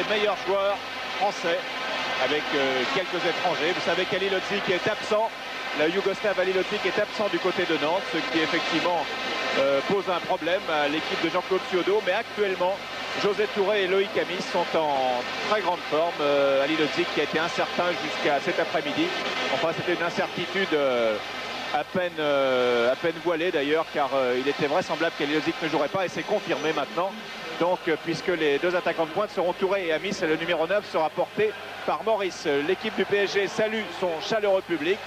Les meilleurs joueurs français avec quelques étrangers. Vous savez qu'Ali Lodzik est absent. La Yougoslave Ali Lodzik est absent du côté de Nantes, ce qui effectivement pose un problème à l'équipe de Jean-Claude Suodo. Mais actuellement, José Touré et Loïc Amis sont en très grande forme. Ali Lodzik qui a été incertain jusqu'à cet après-midi. Enfin, c'était une incertitude à peine voilée d'ailleurs, car il était vraisemblable qu'Ali Lodzik ne jouerait pas et c'est confirmé maintenant. Donc, puisque les deux attaquants de pointe seront Touré et Amis, et le numéro 9 sera porté par Maurice. L'équipe du PSG salue son chaleureux public.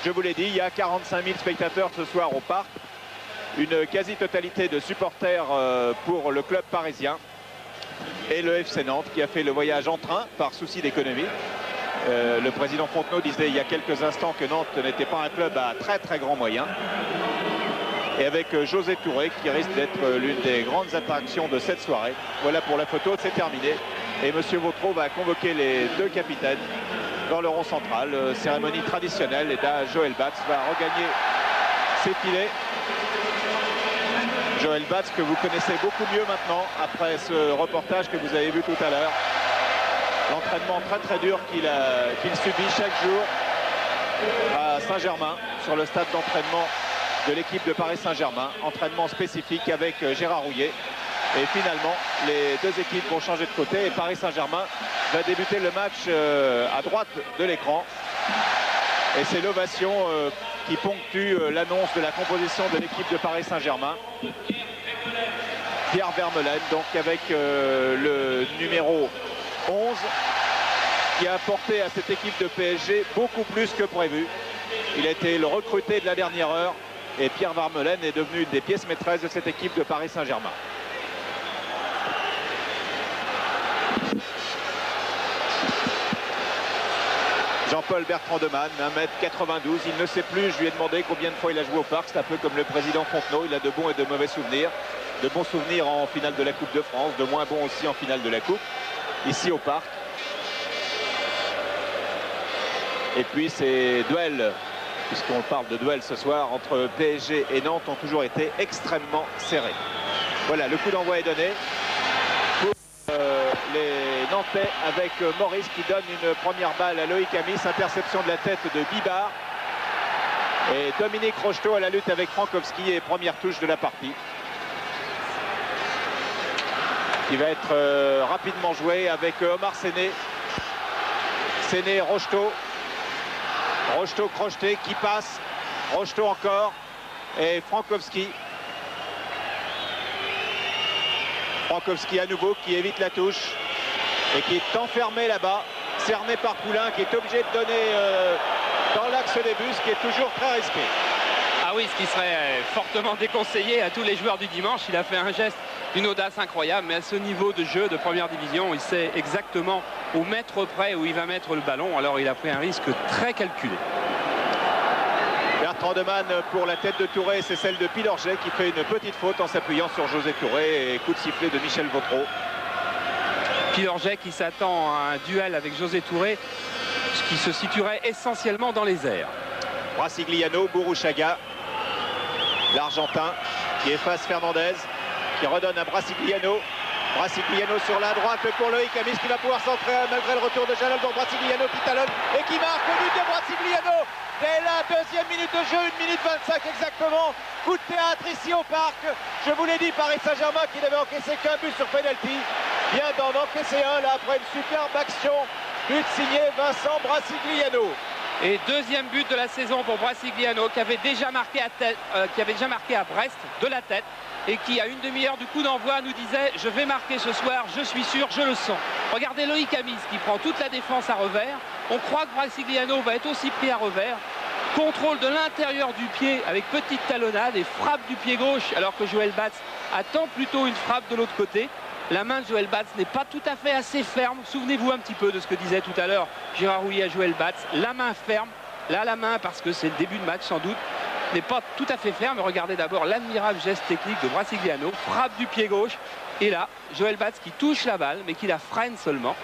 Je vous l'ai dit, il y a 45 000 spectateurs ce soir au parc. Une quasi-totalité de supporters pour le club parisien. Et le FC Nantes qui a fait le voyage en train par souci d'économie. Le président Fontenot disait il y a quelques instants que Nantes n'était pas un club à très grands moyens. Et avec José Touré qui risque d'être l'une des grandes attractions de cette soirée. Voilà pour la photo, c'est terminé. Et Monsieur Vautreau va convoquer les deux capitaines dans le rond central. Cérémonie traditionnelle. Et là, Joël Batz va regagner ses filets. Joël Batz que vous connaissez beaucoup mieux maintenant après ce reportage que vous avez vu tout à l'heure. L'entraînement très dur qu'il subit chaque jour à Saint-Germain sur le stade d'entraînement de l'équipe de Paris Saint-Germain, entraînement spécifique avec Gérard Rouillet. Et finalement, les deux équipes vont changer de côté et Paris Saint-Germain va débuter le match à droite de l'écran. Et c'est l'ovation qui ponctue l'annonce de la composition de l'équipe de Paris Saint-Germain. Pierre Vermeulen, donc avec le numéro 11, qui a apporté à cette équipe de PSG beaucoup plus que prévu. Il a été le recruté de la dernière heure. Et Pierre Vermeulen est devenu une des pièces maîtresses de cette équipe de Paris Saint-Germain. Jean-Paul Bertrand de Man, 1m92, il ne sait plus, je lui ai demandé combien de fois il a joué au parc, c'est un peu comme le président Fontenot, il a de bons et de mauvais souvenirs. De bons souvenirs en finale de la Coupe de France, de moins bons aussi en finale de la Coupe, ici au parc. Et puis ces duels, puisqu'on parle de duel ce soir, entre PSG et Nantes ont toujours été extrêmement serrés. Voilà, le coup d'envoi est donné pour les Nantais avec Maurice qui donne une première balle à Loïc Amis, interception de la tête de Bibard. Et Dominique Rocheteau à la lutte avec Frankowski et première touche de la partie. Qui va être rapidement joué avec Omar Séné. Séné, Rocheteau. Rocheteau crocheté qui passe, Rocheteau encore et Frankowski. Frankowski à nouveau qui évite la touche et qui est enfermé là-bas, cerné par Poulain qui est obligé de donner dans l'axe des buts, ce qui est toujours très risqué. Ah oui, ce qui serait fortement déconseillé à tous les joueurs du dimanche. Il a fait un geste d'une audace incroyable, mais à ce niveau de jeu de première division, il sait exactement au mètre près où il va mettre le ballon. Alors il a pris un risque très calculé. Bertrand de Man pour la tête de Touré, c'est celle de Pilorget qui fait une petite faute en s'appuyant sur José Touré et coup de sifflet de Michel Vautreau. Pilorget qui s'attend à un duel avec José Touré, qui se situerait essentiellement dans les airs. Brasigliano, Bourouchaga, l'Argentin qui efface Fernandez, qui redonne à Brasigliano. Brasigliano sur la droite pour Loïc Amis qui va pouvoir centrer malgré le retour de Jalal. Donc Brasigliano qui talonne et qui marque le but de Brasigliano dès la deuxième minute de jeu, 1 minute 25 exactement. Coup de théâtre ici au parc. Je vous l'ai dit, Paris Saint-Germain qui n'avait encaissé qu'un but sur penalty vient d'en encaisser un là après une superbe action. But signé Vincent Brasigliano. Et deuxième but de la saison pour Brasigliano qui avait déjà marqué à Brest de la tête et qui à une demi-heure du coup d'envoi nous disait je vais marquer ce soir, je suis sûr, je le sens. Regardez Loïc Amis qui prend toute la défense à revers. On croit que Brasigliano va être aussi pris à revers. Contrôle de l'intérieur du pied avec petite talonnade et frappe du pied gauche alors que Joël Batz attend plutôt une frappe de l'autre côté. La main de Joël Batz n'est pas tout à fait assez ferme. Souvenez-vous un petit peu de ce que disait tout à l'heure Gérard Rouillet à Joël Batz. La main ferme. Là, la main, parce que c'est le début de match sans doute, n'est pas tout à fait ferme. Regardez d'abord l'admirable geste technique de Brasigliano. Frappe du pied gauche. Et là, Joël Batz qui touche la balle, mais qui la freine seulement.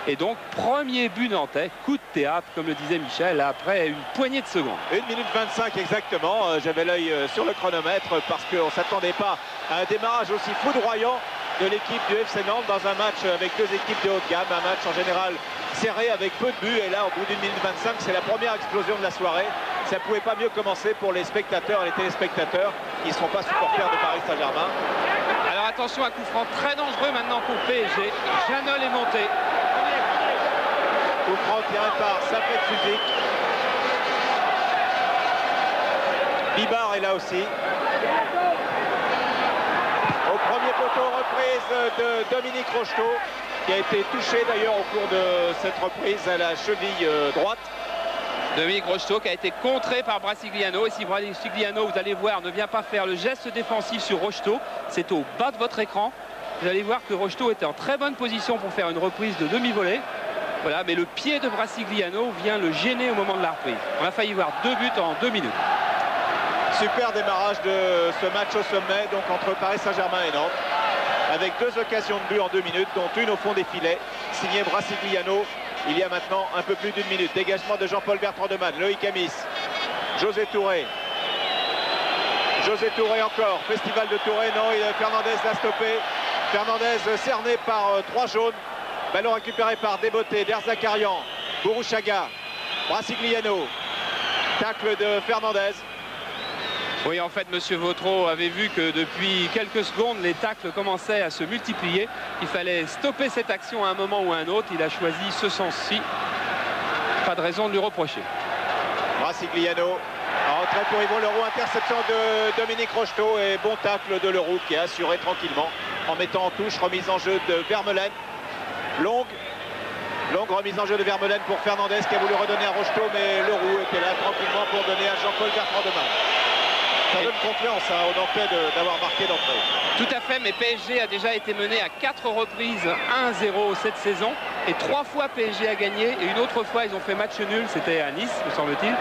Et donc, premier but nantais, coup de théâtre, comme le disait Michel, après une poignée de secondes. 1 minute 25 exactement. J'avais l'œil sur le chronomètre parce qu'on ne s'attendait pas à un démarrage aussi foudroyant. de l'équipe du FC Nantes dans un match avec deux équipes de haut de gamme, un match en général serré avec peu de buts, et là au bout d'une minute 25 c'est la première explosion de la soirée. Ça ne pouvait pas mieux commencer pour les spectateurs et les téléspectateurs qui ne seront pas supporters de Paris Saint-Germain. Alors attention, un coup franc très dangereux maintenant pour PSG. Janol est monté. Coup franc tiré par Safet Suzik. Bibar est là aussi. Au premier poteau, reprise de Dominique Rocheteau, qui a été touché d'ailleurs au cours de cette reprise à la cheville droite. Dominique Rocheteau qui a été contré par Brasigliano. Et si Brasigliano, vous allez voir, ne vient pas faire le geste défensif sur Rocheteau, c'est au bas de votre écran. Vous allez voir que Rocheteau était en très bonne position pour faire une reprise de demi-volée. Voilà, mais le pied de Brasigliano vient le gêner au moment de la reprise. On a failli voir 2 buts en 2 minutes. Super démarrage de ce match au sommet, donc entre Paris Saint-Germain et Nantes, avec 2 occasions de but en 2 minutes, dont une au fond des filets, signée Brasigliano. Il y a maintenant un peu plus d'une minute. Dégagement de Jean-Paul Bertrand de Man. Loïc Amis. José Touré. José Touré encore. Festival de Touré. Non, Fernandez l'a stoppé. Fernandez cerné par 3 jaunes. Ballon récupéré par Desboté. Derzakarian. Bourouchaga. Brasigliano. Tacle de Fernandez. Oui, en fait, Monsieur Vautreau avait vu que depuis quelques secondes, les tacles commençaient à se multiplier. Il fallait stopper cette action à un moment ou à un autre. Il a choisi ce sens-ci. Pas de raison de lui reprocher. Brasigliano. En retrait pour Yvon Leroux. Interception de Dominique Rocheteau et bon tacle de Leroux qui a assuré tranquillement en mettant en touche. Remise en jeu de Vermeulen. Longue remise en jeu de Vermeulen pour Fernandez qui a voulu redonner à Rocheteau, mais Leroux était là tranquillement pour donner à Jean-Paul Bertrand de Man. Ça donne confiance aux Nantais d'avoir marqué d'entrée. Tout à fait, mais PSG a déjà été mené à 4 reprises 1-0 cette saison. Et 3 fois PSG a gagné. Et une autre fois, ils ont fait match nul. C'était à Nice, me semble-t-il.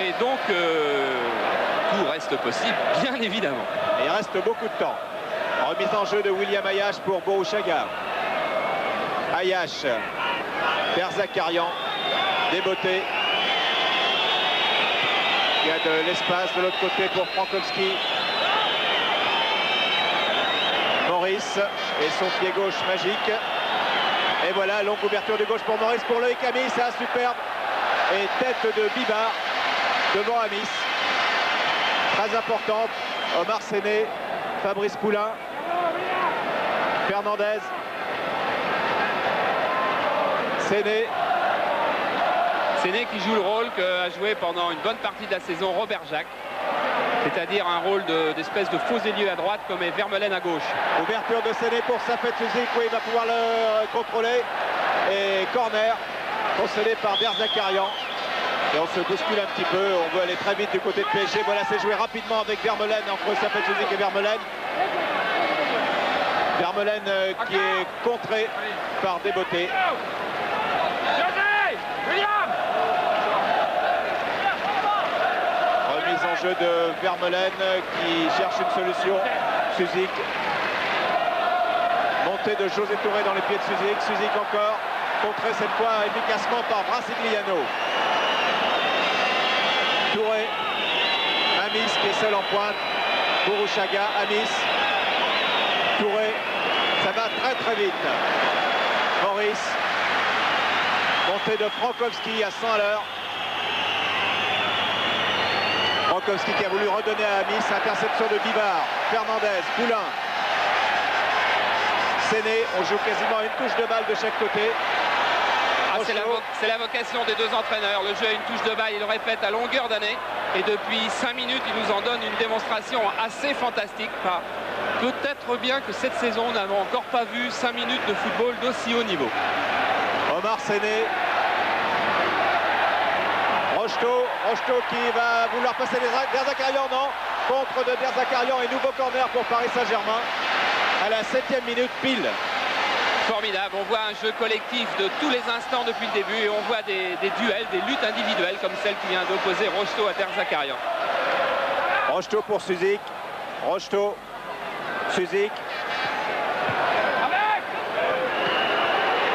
Et donc, tout reste possible, bien évidemment. Et il reste beaucoup de temps. Remise en jeu de William Ayache pour Bourouchaga. Ayache. Derzakarian. Desboté. Il y a de l'espace de l'autre côté pour Frankowski. Maurice et son pied gauche magique. Et voilà, longue ouverture de gauche pour Maurice, pour Loïc Amis, c'est un superbe. Et tête de Bibar devant Amis. Très importante. Omar Séné, Fabrice Poulain, Fernandez. Séné. Séné qui joue le rôle qu'a joué pendant une bonne partie de la saison Robert Jacques, c'est-à-dire un rôle d'espèce de faux ailier à droite comme est Vermeulen à gauche. Ouverture de Séné pour Safet Suzik, oui, il va pouvoir le contrôler. Et corner concédé par Derzakarian. Et on se bouscule un petit peu, on veut aller très vite du côté de PSG. Voilà, c'est joué rapidement avec Vermeulen, entre Safet Suzik et Vermeulen. Vermeulen qui est contré par Desboté. En jeu de Vermeulen qui cherche une solution. Suzik. Montée de José Touré dans les pieds de Suzik. Suzik encore. Contré cette fois efficacement par Brasigliano. Touré. Amis qui est seul en pointe. Bourouchaga. Amis. Touré. Ça va très très vite. Maurice. Montée de Frankowski à 100 à l'heure. Frankowski qui a voulu redonner à Amis. Interception de Bibar. Fernandez. Poulain. Séné. On joue quasiment une touche de balle de chaque côté. C'est la vocation des deux entraîneurs. Le jeu a une touche de balle, il le répète à longueur d'année. Et depuis 5 minutes, il nous en donne une démonstration assez fantastique. Peut-être bien que cette saison, nous n'avons encore pas vu 5 minutes de football d'aussi haut niveau. Omar Séné. Rocheteau qui va vouloir passer Derzakarian, non. Contre de Derzakarian et nouveau corner pour Paris Saint-Germain à la 7e minute pile. Formidable, on voit un jeu collectif de tous les instants depuis le début et on voit des duels, des luttes individuelles comme celle qui vient d'opposer Rocheteau à Derzakarian. Rocheteau pour Suzik. Rocheteau. Suzik.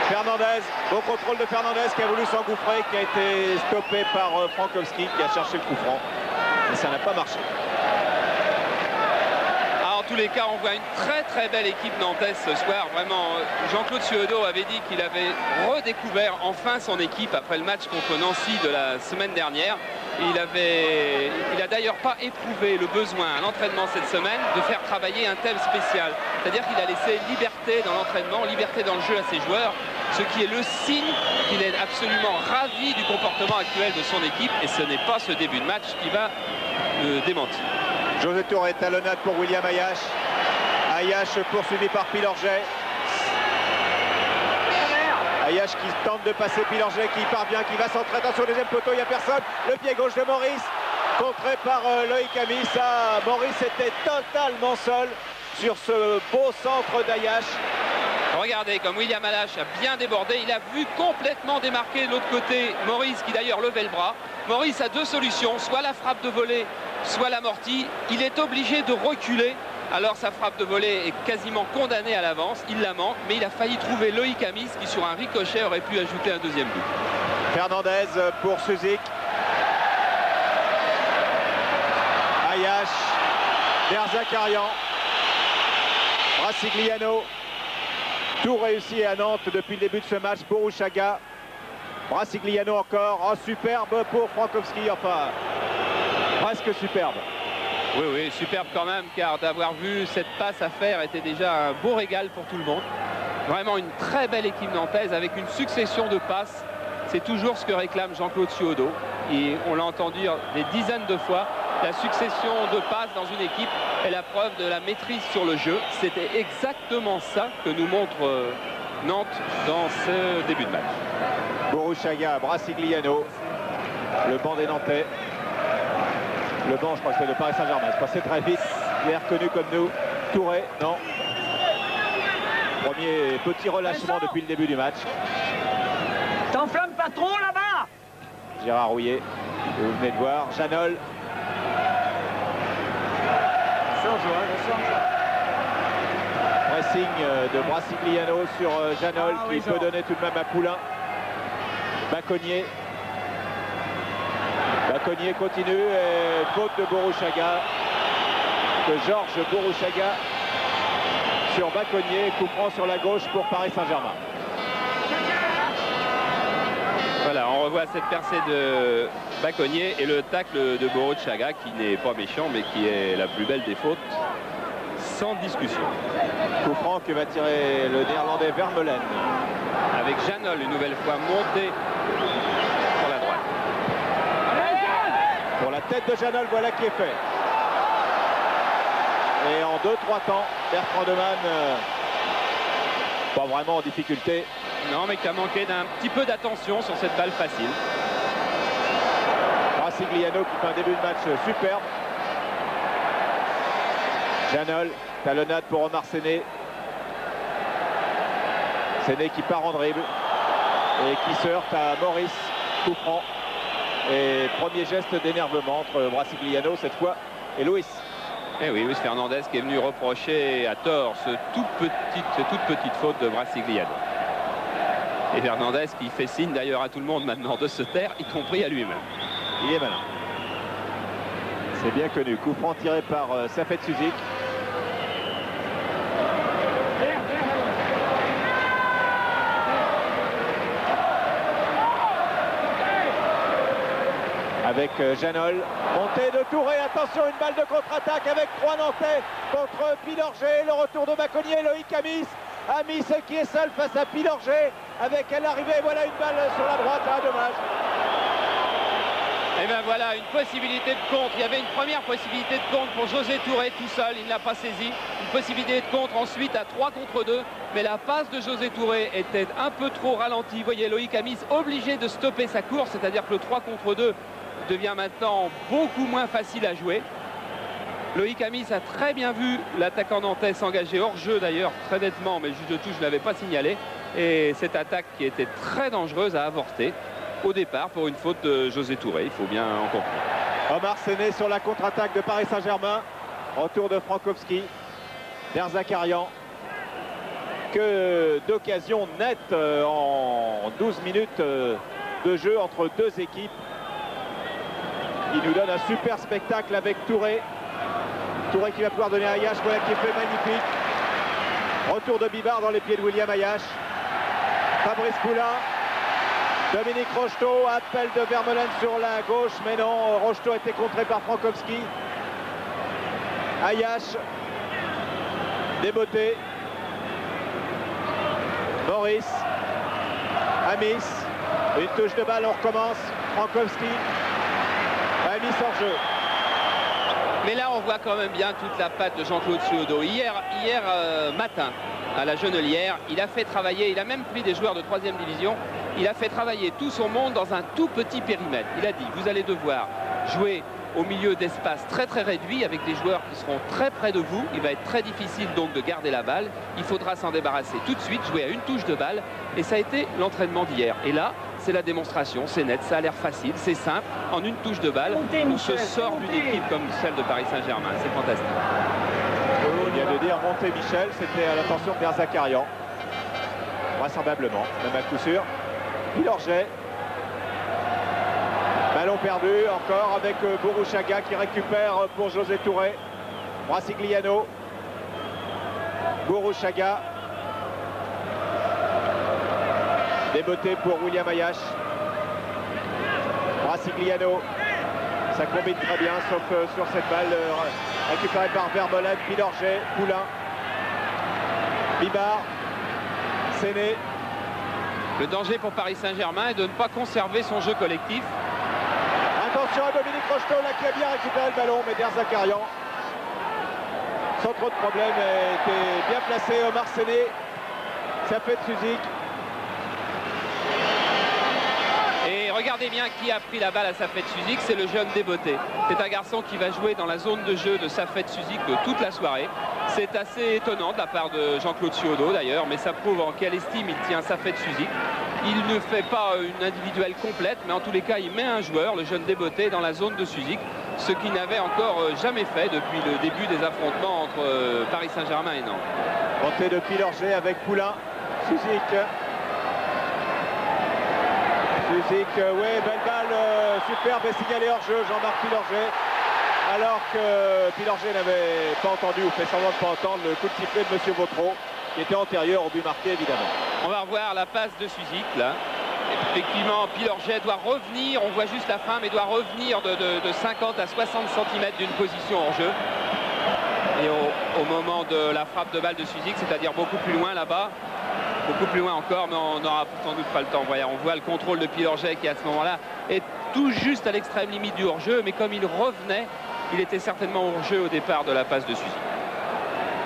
Fernandez, beau contrôle de Fernandez qui a voulu s'engouffrer, qui a été stoppé par Frankowski qui a cherché le coup franc. Mais ça n'a pas marché. Alors tous les cas, on voit une très belle équipe nantaise ce soir. Vraiment, Jean-Claude Suedo avait dit qu'il avait redécouvert enfin son équipe après le match contre Nancy de la semaine dernière. Il a d'ailleurs pas éprouvé le besoin à l'entraînement cette semaine de faire travailler un tel spécial. C'est-à-dire qu'il a laissé liberté dans l'entraînement, liberté dans le jeu à ses joueurs, ce qui est le signe qu'il est absolument ravi du comportement actuel de son équipe, et ce n'est pas ce début de match qui va le démentir. José Touré, talonnade pour William Ayache. Ayache poursuivi par Pilorget. Ayache qui tente de passer Pilorget, qui parvient, qui va centrer. Attention au deuxième poteau, il n'y a personne. Le pied gauche de Maurice, contré par Loïc Amis. Maurice était totalement seul sur ce beau centre d'Ayache. Regardez comme William Ayache a bien débordé. Il a vu complètement démarquer de l'autre côté Maurice qui d'ailleurs levait le bras. Maurice a deux solutions, soit la frappe de volée, soit l'amorti. Il est obligé de reculer. Alors sa frappe de volée est quasiment condamnée à l'avance. Il la manque, mais il a failli trouver Loïc Amis qui sur un ricochet aurait pu ajouter un deuxième but. Fernandez pour Suzik. Ayache, Derzakarian, Brasigliano. Tout réussi à Nantes depuis le début de ce match. Borushaga, Brasigliano encore. Oh, superbe pour Frankowski, enfin presque superbe. Oui, superbe quand même, car d'avoir vu cette passe à faire était déjà un beau régal pour tout le monde. Vraiment une très belle équipe nantaise avec une succession de passes. C'est toujours ce que réclame Jean-Claude Suedo. Et on l'a entendu des dizaines de fois. La succession de passes dans une équipe est la preuve de la maîtrise sur le jeu. C'était exactement ça que nous montre Nantes dans ce début de match. Borushaga, Brasigliano, le banc des Nantais. Le banc, je crois que c'est de Paris Saint-Germain. C'est passé très vite. Il est reconnu comme nous. Touré, non. Premier petit relâchement depuis le début du match. T'enflammes pas trop là-bas. Gérard Rouillet, vous venez de voir. Janol. Pressing de Brasigliano sur Janol qui peut donner tout de même à Poulain. Baconnier. Baconnier continue et faute de Borushaga, de Georges Borushaga sur Baconnier, coup franc sur la gauche pour Paris Saint-Germain. Voilà, on revoit cette percée de Baconnier et le tacle de Borushaga qui n'est pas méchant mais qui est la plus belle des fautes, sans discussion. Coup franc que va tirer le néerlandais Vermeulen. Avec Janol une nouvelle fois monté sur la droite. Pour la tête de Janol, voilà qui est fait. Et en 2-3 temps, Bertrand Demann, pas vraiment en difficulté. Non, mais qui a manqué d'un petit peu d'attention sur cette balle facile. Brasigliano qui fait un début de match superbe. Janol, talonnade pour Omar Séné. Séné qui part en dribble et qui se heurte à Maurice, coup franc. Et premier geste d'énervement entre Brasigliano cette fois et Luis. Et oui, Luis Fernandez qui est venu reprocher à tort cette toute petite faute de Brasigliano. Et Fernandez qui fait signe d'ailleurs à tout le monde maintenant de se taire, y compris à lui-même. Il est malin. C'est bien connu. Coup franc tiré par Safet Suzik. Avec Janol, montée de Touré, attention, une balle de contre-attaque avec 3 Nantais contre Pilorget, le retour de Baconnier, Loïc Amis. Amis qui est seul face à Pilorget avec à l'arrivée, voilà une balle sur la droite, ah, dommage. Et bien voilà une possibilité de contre. Il y avait une première possibilité de contre pour José Touré tout seul, il ne l'a pas saisi. Une possibilité de contre ensuite à 3 contre 2. Mais la passe de José Touré était un peu trop ralentie. Vous voyez Loïc Amis obligé de stopper sa course, c'est-à-dire que le 3 contre 2 devient maintenant beaucoup moins facile à jouer. Loïc Amis a très bien vu l'attaquant nantais s'engager hors jeu d'ailleurs très nettement, mais le juge de touche ne l'avait pas signalé. Et cette attaque qui était très dangereuse a avorté au départ pour une faute de José Touré, il faut bien en comprendre. Omar Séné sur la contre-attaque de Paris Saint-Germain. Retour de Frankowski. Derzakarian. Que d'occasions nettes en 12 minutes de jeu entre deux équipes. Il nous donne un super spectacle avec Touré. Touré qui va pouvoir donner à Ayash, voilà qui est fait magnifique. Retour de Bibard dans les pieds de William Ayash. Fabrice Poulain. Dominique Rocheteau, appel de Vermeulen sur la gauche, mais non, Rocheteau a été contré par Frankowski. Ayash, déboté. Maurice, Amis, une touche de balle, on recommence. Frankowski, Amis hors jeu. Mais là, on voit quand même bien toute la patte de Jean-Claude Suodo. Hier matin, à la Genelière, il a fait travailler, il a même pris des joueurs de 3e division, il a fait travailler tout son monde dans un tout petit périmètre. Il a dit, vous allez devoir jouer au milieu d'espace très réduit avec des joueurs qui seront très près de vous. Il va être très difficile donc de garder la balle. Il faudra s'en débarrasser tout de suite, jouer à une touche de balle. Et ça a été l'entraînement d'hier. Et là, c'est la démonstration, c'est net, ça a l'air facile, c'est simple. En une touche de balle, on se sort d'une équipe comme celle de Paris Saint-Germain. C'est fantastique. Il vient de dire monter Michel, c'était à l'attention de Zakarian. Vraisemblablement, même à coup sûr. Pilorget. Ballon perdu encore avec Bourouchaga qui récupère pour José Touré. Brasigliano. Bourouchaga. Déboté pour William Ayash. Brasigliano. Ça combine très bien, sauf sur cette balle récupérée par Vermeulen, Pilorget, Poulain. Bibard. Séné. Le danger pour Paris Saint-Germain est de ne pas conserver son jeu collectif. Attention à Dominique Rocheteau là qui a bien récupéré le ballon, mais Zakarian sans trop de problème était bien placé. Omar Séné, ça fait Suzik. Et regardez bien qui a pris la balle à Safet Suzik, c'est le jeune Déboté. C'est un garçon qui va jouer dans la zone de jeu de Safet Suzik toute la soirée. C'est assez étonnant de la part de Jean-Claude Suodo d'ailleurs, mais ça prouve en quelle estime il tient Safet Suzik. Il ne fait pas une individuelle complète, mais en tous les cas, il met un joueur, le jeune Déboté, dans la zone de Suzik, ce qu'il n'avait encore jamais fait depuis le début des affrontements entre Paris Saint-Germain et Nantes. Montée de Pilorget avec Poulain, Suzik. Suzik, ouais, belle balle, superbe et signalé hors jeu, Jean-Marc Pilorget. Alors que Pilorget n'avait pas entendu ou fait semblant de ne pas entendre le coup de sifflet de M. Vautreau, qui était antérieur au but marqué évidemment. On va revoir la passe de Suzik là. Effectivement, Pilorget doit revenir, on voit juste la fin, mais doit revenir de 50 à 60 cm d'une position hors jeu. Et au moment de la frappe de balle de Suzik, c'est-à-dire beaucoup plus loin là-bas, beaucoup plus loin encore, mais on n'aura sans doute pas le temps. Voilà, on voit le contrôle de Pilorget qui à ce moment-là est tout juste à l'extrême limite du hors-jeu, mais comme il revenait, il était certainement hors-jeu au départ de la passe de Suzik.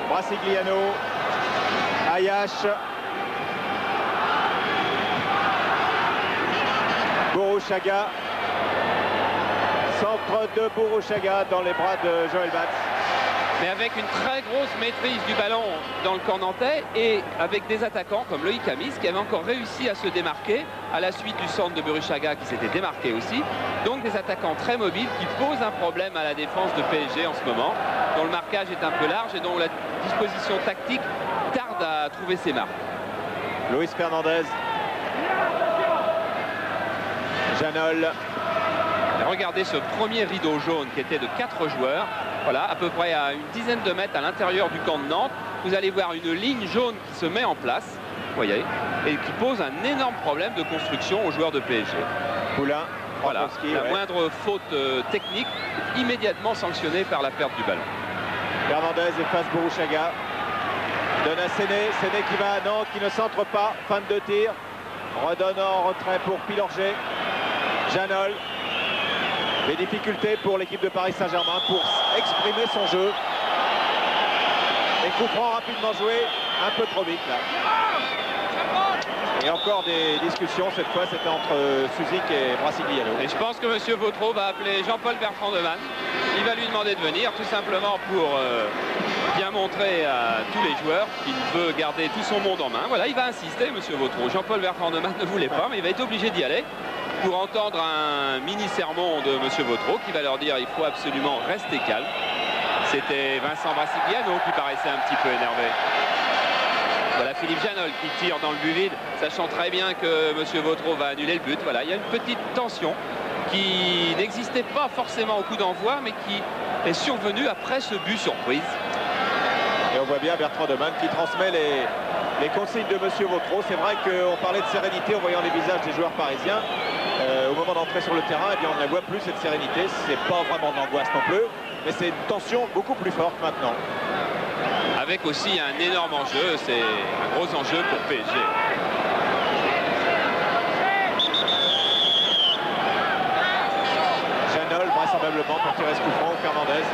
Brasigliano, Ayash, Bourouchaga, centre de Bourouchaga dans les bras de Joël Batz. Mais avec une très grosse maîtrise du ballon dans le camp nantais et avec des attaquants comme Loïc Amis qui avait encore réussi à se démarquer à la suite du centre de Bourouchaga qui s'était démarqué aussi. Donc des attaquants très mobiles qui posent un problème à la défense de PSG en ce moment, dont le marquage est un peu large et dont la disposition tactique tarde à trouver ses marques. Luis Fernandez. Janol. Regardez ce premier rideau jaune qui était de 4 joueurs. Voilà, à peu près à une dizaine de mètres à l'intérieur du camp de Nantes. Vous allez voir une ligne jaune qui se met en place, vous voyez, et qui pose un énorme problème de construction aux joueurs de PSG. Poulain. Voilà, la moindre faute technique est immédiatement sanctionnée par la perte du ballon. Fernandez efface Bourouchaga. Donne à Séné. Séné qui va à Nantes, qui ne centre pas. Fin de tir. Redonne en retrait pour Pilorget. Janol. Les difficultés pour l'équipe de Paris Saint-Germain pour exprimer son jeu. Et coup franc rapidement joué, un peu trop vite là. Et encore des discussions, cette fois c'était entre Suzik et Brasigliano. Et je pense que M. Vautreau va appeler Jean-Paul Bertrand de Man. Il va lui demander de venir tout simplement pour bien montrer à tous les joueurs qu'il veut garder tout son monde en main. Voilà, il va insister M. Vautreau. Jean-Paul Bertrand de Man ne voulait pas, mais il va être obligé d'y aller pour entendre un mini-sermon de M. Vautreau qui va leur dire il faut absolument rester calme. C'était Vincent Brasigliano qui paraissait un petit peu énervé. Voilà Philippe Janol qui tire dans le but vide, sachant très bien que M. Vautreau va annuler le but. Voilà, il y a une petite tension qui n'existait pas forcément au coup d'envoi, mais qui est survenu après ce but surprise. Et on voit bien Bertrand Demanne qui transmet les consignes de Monsieur Vautreau. C'est vrai qu'on parlait de sérénité en voyant les visages des joueurs parisiens. Au moment d'entrer sur le terrain, eh bien, on ne la voit plus, cette sérénité. C'est pas vraiment d'angoisse non plus, mais c'est une tension beaucoup plus forte maintenant. Avec aussi un énorme enjeu, c'est un gros enjeu pour PSG. Janol, vraisemblablement, pour tirer ce coup franc, Fernandez.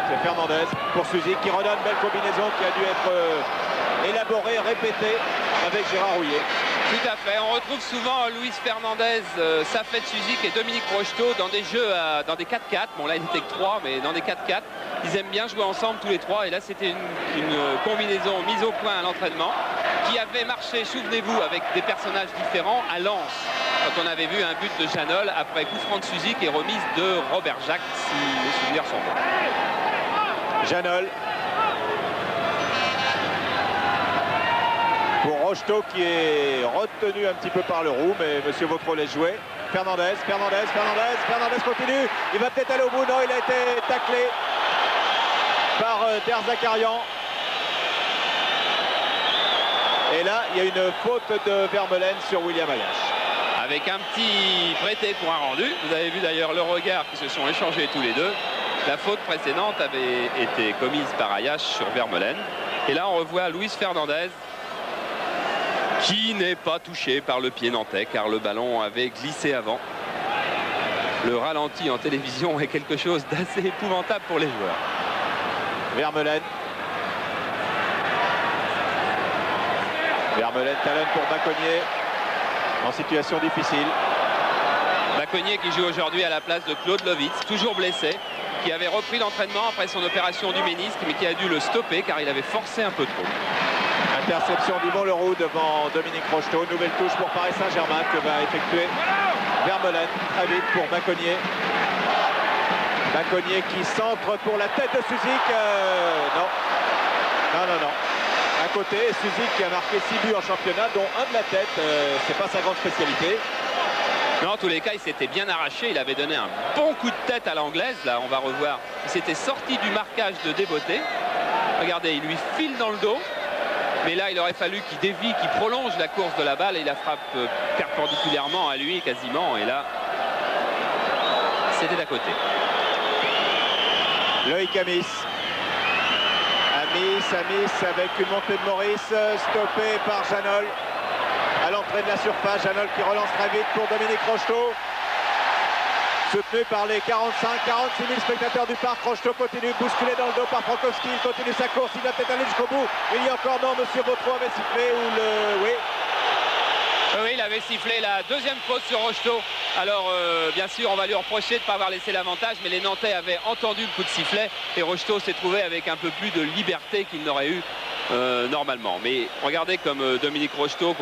C'est Fernandez pour Suzy qui redonne, belle combinaison qui a dû être élaborée, répétée avec Gérard Rouillet. Tout à fait, on retrouve souvent Luis Fernandez, Safet Suzik et Dominique Rocheteau dans des jeux, dans des 4-4. Bon là il n'était que 3, mais dans des 4-4. Ils aiment bien jouer ensemble tous les trois. Et là c'était une combinaison mise au point à l'entraînement qui avait marché, souvenez-vous, avec des personnages différents à Lens. Quand on avait vu un but de Janol après coup franc de Suzik et remise de Robert Jacques, si mes souvenirs sont bons. Janol. Pour Rocheteau qui est retenu un petit peu par le roux, mais Monsieur Vautreau laisse jouer. Fernandez continue. Il va peut-être aller au bout. Non, il a été taclé par Derzakarian. Et là, il y a une faute de Vermeulen sur William Ayache. Avec un petit prêté pour un rendu. Vous avez vu d'ailleurs le regard qui se sont échangés tous les deux. La faute précédente avait été commise par Ayache sur Vermeulen. Et là, on revoit Luis Fernandez qui n'est pas touché par le pied nantais car le ballon avait glissé avant. Le ralenti en télévision est quelque chose d'assez épouvantable pour les joueurs. Vermeulen talonne pour Baconnier en situation difficile. Baconnier qui joue aujourd'hui à la place de Claude Lovitz, toujours blessé, qui avait repris l'entraînement après son opération du ménisque mais qui a dû le stopper car il avait forcé un peu trop. Interception d'Yvon Leroux devant Dominique Rocheteau. Nouvelle touche pour Paris Saint-Germain que va effectuer Vermeulen très vite pour Baconnier. Baconnier qui centre pour la tête de Suzik. Non. À côté, Suzik qui a marqué 6 buts en championnat, dont un de la tête. C'est pas sa grande spécialité. Non, en tous les cas, il s'était bien arraché. Il avait donné un bon coup de tête à l'anglaise. Là, on va revoir. Il s'était sorti du marquage de Desbotté. Regardez, il lui file dans le dos. Mais là, il aurait fallu qu'il dévie, qu'il prolonge la course de la balle et il la frappe perpendiculairement à lui quasiment. Et là, c'était d'à côté. Loïc Amis. Amis avec une montée de Maurice, stoppée par Janol. À l'entrée de la surface, Janol qui relance très vite pour Dominique Rocheteau. Soutenu par les 45-46 000 spectateurs du parc. Rocheteau continue, bousculé dans le dos par Frankowski. Il continue sa course, il va peut-être aller jusqu'au bout. Il y a encore non, Monsieur Vautreau avait sifflé ou le... Oui. Oui, il avait sifflé la deuxième faute sur Rocheteau. Alors, bien sûr, on va lui reprocher de ne pas avoir laissé l'avantage, mais les Nantais avaient entendu le coup de sifflet et Rocheteau s'est trouvé avec un peu plus de liberté qu'il n'aurait eu normalement. Mais regardez comme Dominique Rocheteau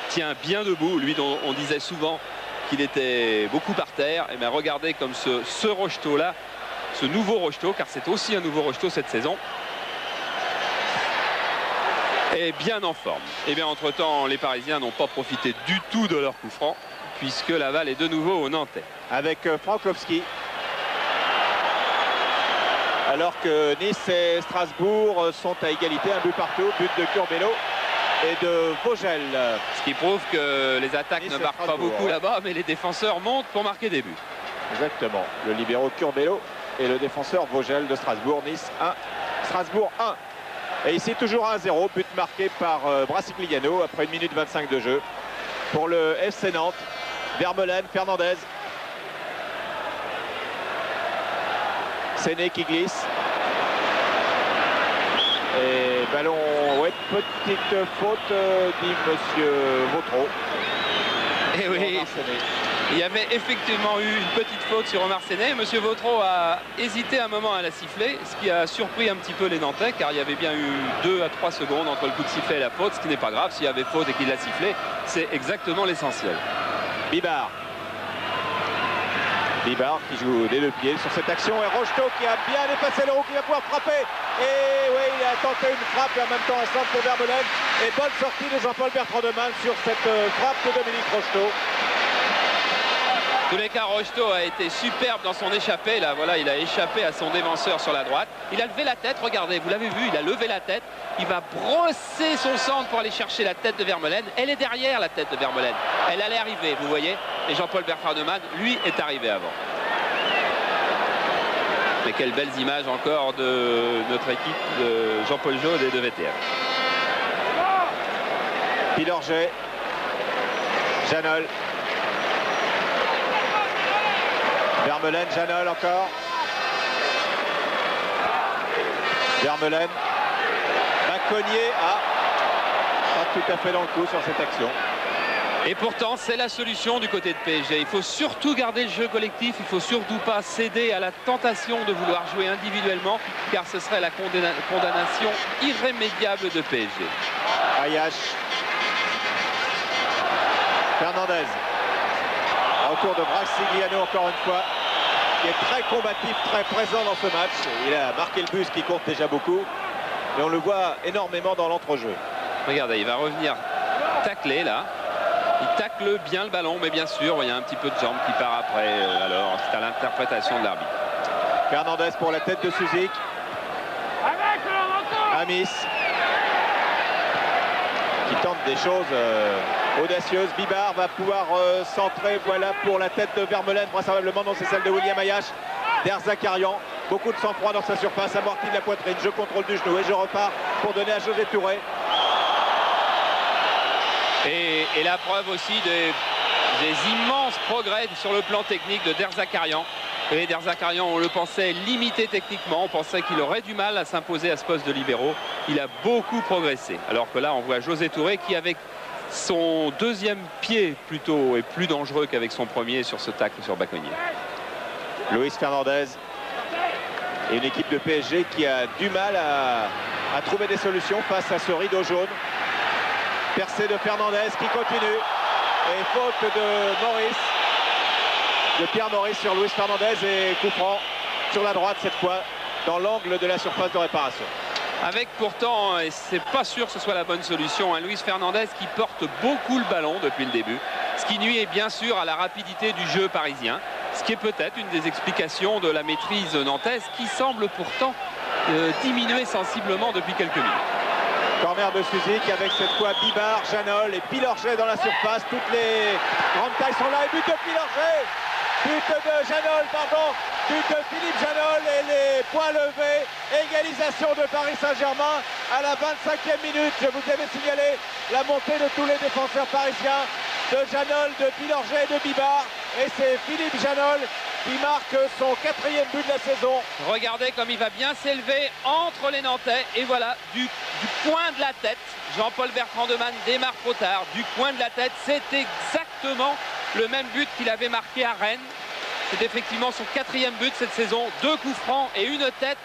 tient bien debout, lui dont on disait souvent qu'il était beaucoup par terre. Et bien regardez comme ce Rocheteau-là, ce nouveau Rocheteau, car c'est aussi un nouveau Rocheteau cette saison, est bien en forme. Et bien entre-temps, les Parisiens n'ont pas profité du tout de leur coup franc, puisque la balle est de nouveau au Nantais. Avec Frankowski. Alors que Nice et Strasbourg sont à égalité, un but partout, but de Curbelo et de Vogel. Ce qui prouve que les attaques ne marquent pas beaucoup là-bas, mais les défenseurs montent pour marquer des buts. Exactement. Le libéro Curbelo et le défenseur Vogel de Strasbourg. Nice 1, Strasbourg 1. Et ici toujours 1-0, but marqué par Brasigliano après 1 minute 25 de jeu. Pour le FC Nantes, Vermeulen, Fernandez. Séné qui glisse. Et ballon, ouais, petite faute, dit Monsieur Vautreau. Et oui, il y avait effectivement eu une petite faute sur Omar Séné. Monsieur Vautreau a hésité un moment à la siffler, ce qui a surpris un petit peu les Nantais, car il y avait bien eu 2 à 3 secondes entre le coup de sifflet et la faute, ce qui n'est pas grave. S'il y avait faute et qu'il l'a sifflé, c'est exactement l'essentiel. Bibar qui joue des deux pieds sur cette action et Rocheteau qui a bien dépassé le roux, qui va pouvoir frapper. Et oui, il a tenté une frappe et en même temps un centre pour Vermeulen. Et bonne sortie de Jean-Paul Bertrand Demanne sur cette frappe de Dominique Rocheteau. En tous les cas, Rocheteau a été superbe dans son échappée. Là, voilà, il a échappé à son défenseur sur la droite. Il a levé la tête, regardez, vous l'avez vu, il a levé la tête. Il va brosser son centre pour aller chercher la tête de Vermeulen. Elle est derrière la tête de Vermeulen. Elle allait arriver, vous voyez. Et Jean-Paul Berfardeman, lui, est arrivé avant. Mais quelles belles images encore de notre équipe de Jean-Paul Jaude et de VTR. Pilorget, Janol. Vermeulen, Janol encore. Vermeulen. Bacconnier, pas tout à fait dans le coup sur cette action. Et pourtant, c'est la solution du côté de PSG. Il faut surtout garder le jeu collectif. Il ne faut surtout pas céder à la tentation de vouloir jouer individuellement, car ce serait la condamnation irrémédiable de PSG. Ayache. Fernandez. Retour de Brasigliano encore une fois, qui est très combatif, très présent dans ce match. Il a marqué le but, qui compte déjà beaucoup. Et on le voit énormément dans l'entrejeu. Regardez, il va revenir tacler là. Il tacle bien le ballon, mais bien sûr, il y a un petit peu de jambe qui part après. Alors, c'est à l'interprétation de l'arbitre. Fernandez pour la tête de Suzik. Amis. Qui tente des choses audacieuses. Bibar va pouvoir centrer. Voilà pour la tête de Vermeulen. Vraisemblablement, non, c'est celle de William Ayache. Derzakarian. Beaucoup de sang-froid dans sa surface. Amorti de la poitrine. Je contrôle du genou et je repars pour donner à José Touré. Et la preuve aussi des immenses progrès sur le plan technique de Derzakarian. Et Derzakarian, on le pensait limité techniquement, on pensait qu'il aurait du mal à s'imposer à ce poste de libéro. Il a beaucoup progressé. Alors que là, on voit José Touré qui, avec son deuxième pied plutôt, est plus dangereux qu'avec son premier sur ce tacle sur Bacconnier. Luis Fernandez et une équipe de PSG qui a du mal à trouver des solutions face à ce rideau jaune. Percée de Fernandez qui continue. Et faute de Maurice. De Pierre Maurice sur Luis Fernandez et coup franc sur la droite cette fois dans l'angle de la surface de réparation. Avec pourtant, et c'est pas sûr que ce soit la bonne solution, Luis Fernandez qui porte beaucoup le ballon depuis le début. Ce qui nuit bien sûr à la rapidité du jeu parisien. Ce qui est peut-être une des explications de la maîtrise nantaise qui semble pourtant diminuer sensiblement depuis quelques minutes. Corner de Suzik avec cette fois Bibar, Janol et Pilorget dans la surface. Toutes les grandes tailles sont là et but de Pilorget. But de Janol, pardon. But de Philippe Janol et les points levés. Égalisation de Paris Saint-Germain à la 25e minute. Je vous avais signalé la montée de tous les défenseurs parisiens. De Janol, de Pilorget et de Bibar. Et c'est Philippe Janol qui marque son 4e but de la saison. Regardez comme il va bien s'élever entre les Nantais. Et voilà, du coin de la tête, Jean-Paul Berfardeman démarre trop tard. Du coin de la tête, c'est exactement le même but qu'il avait marqué à Rennes. C'est effectivement son 4e but cette saison. 2 coups francs et une tête.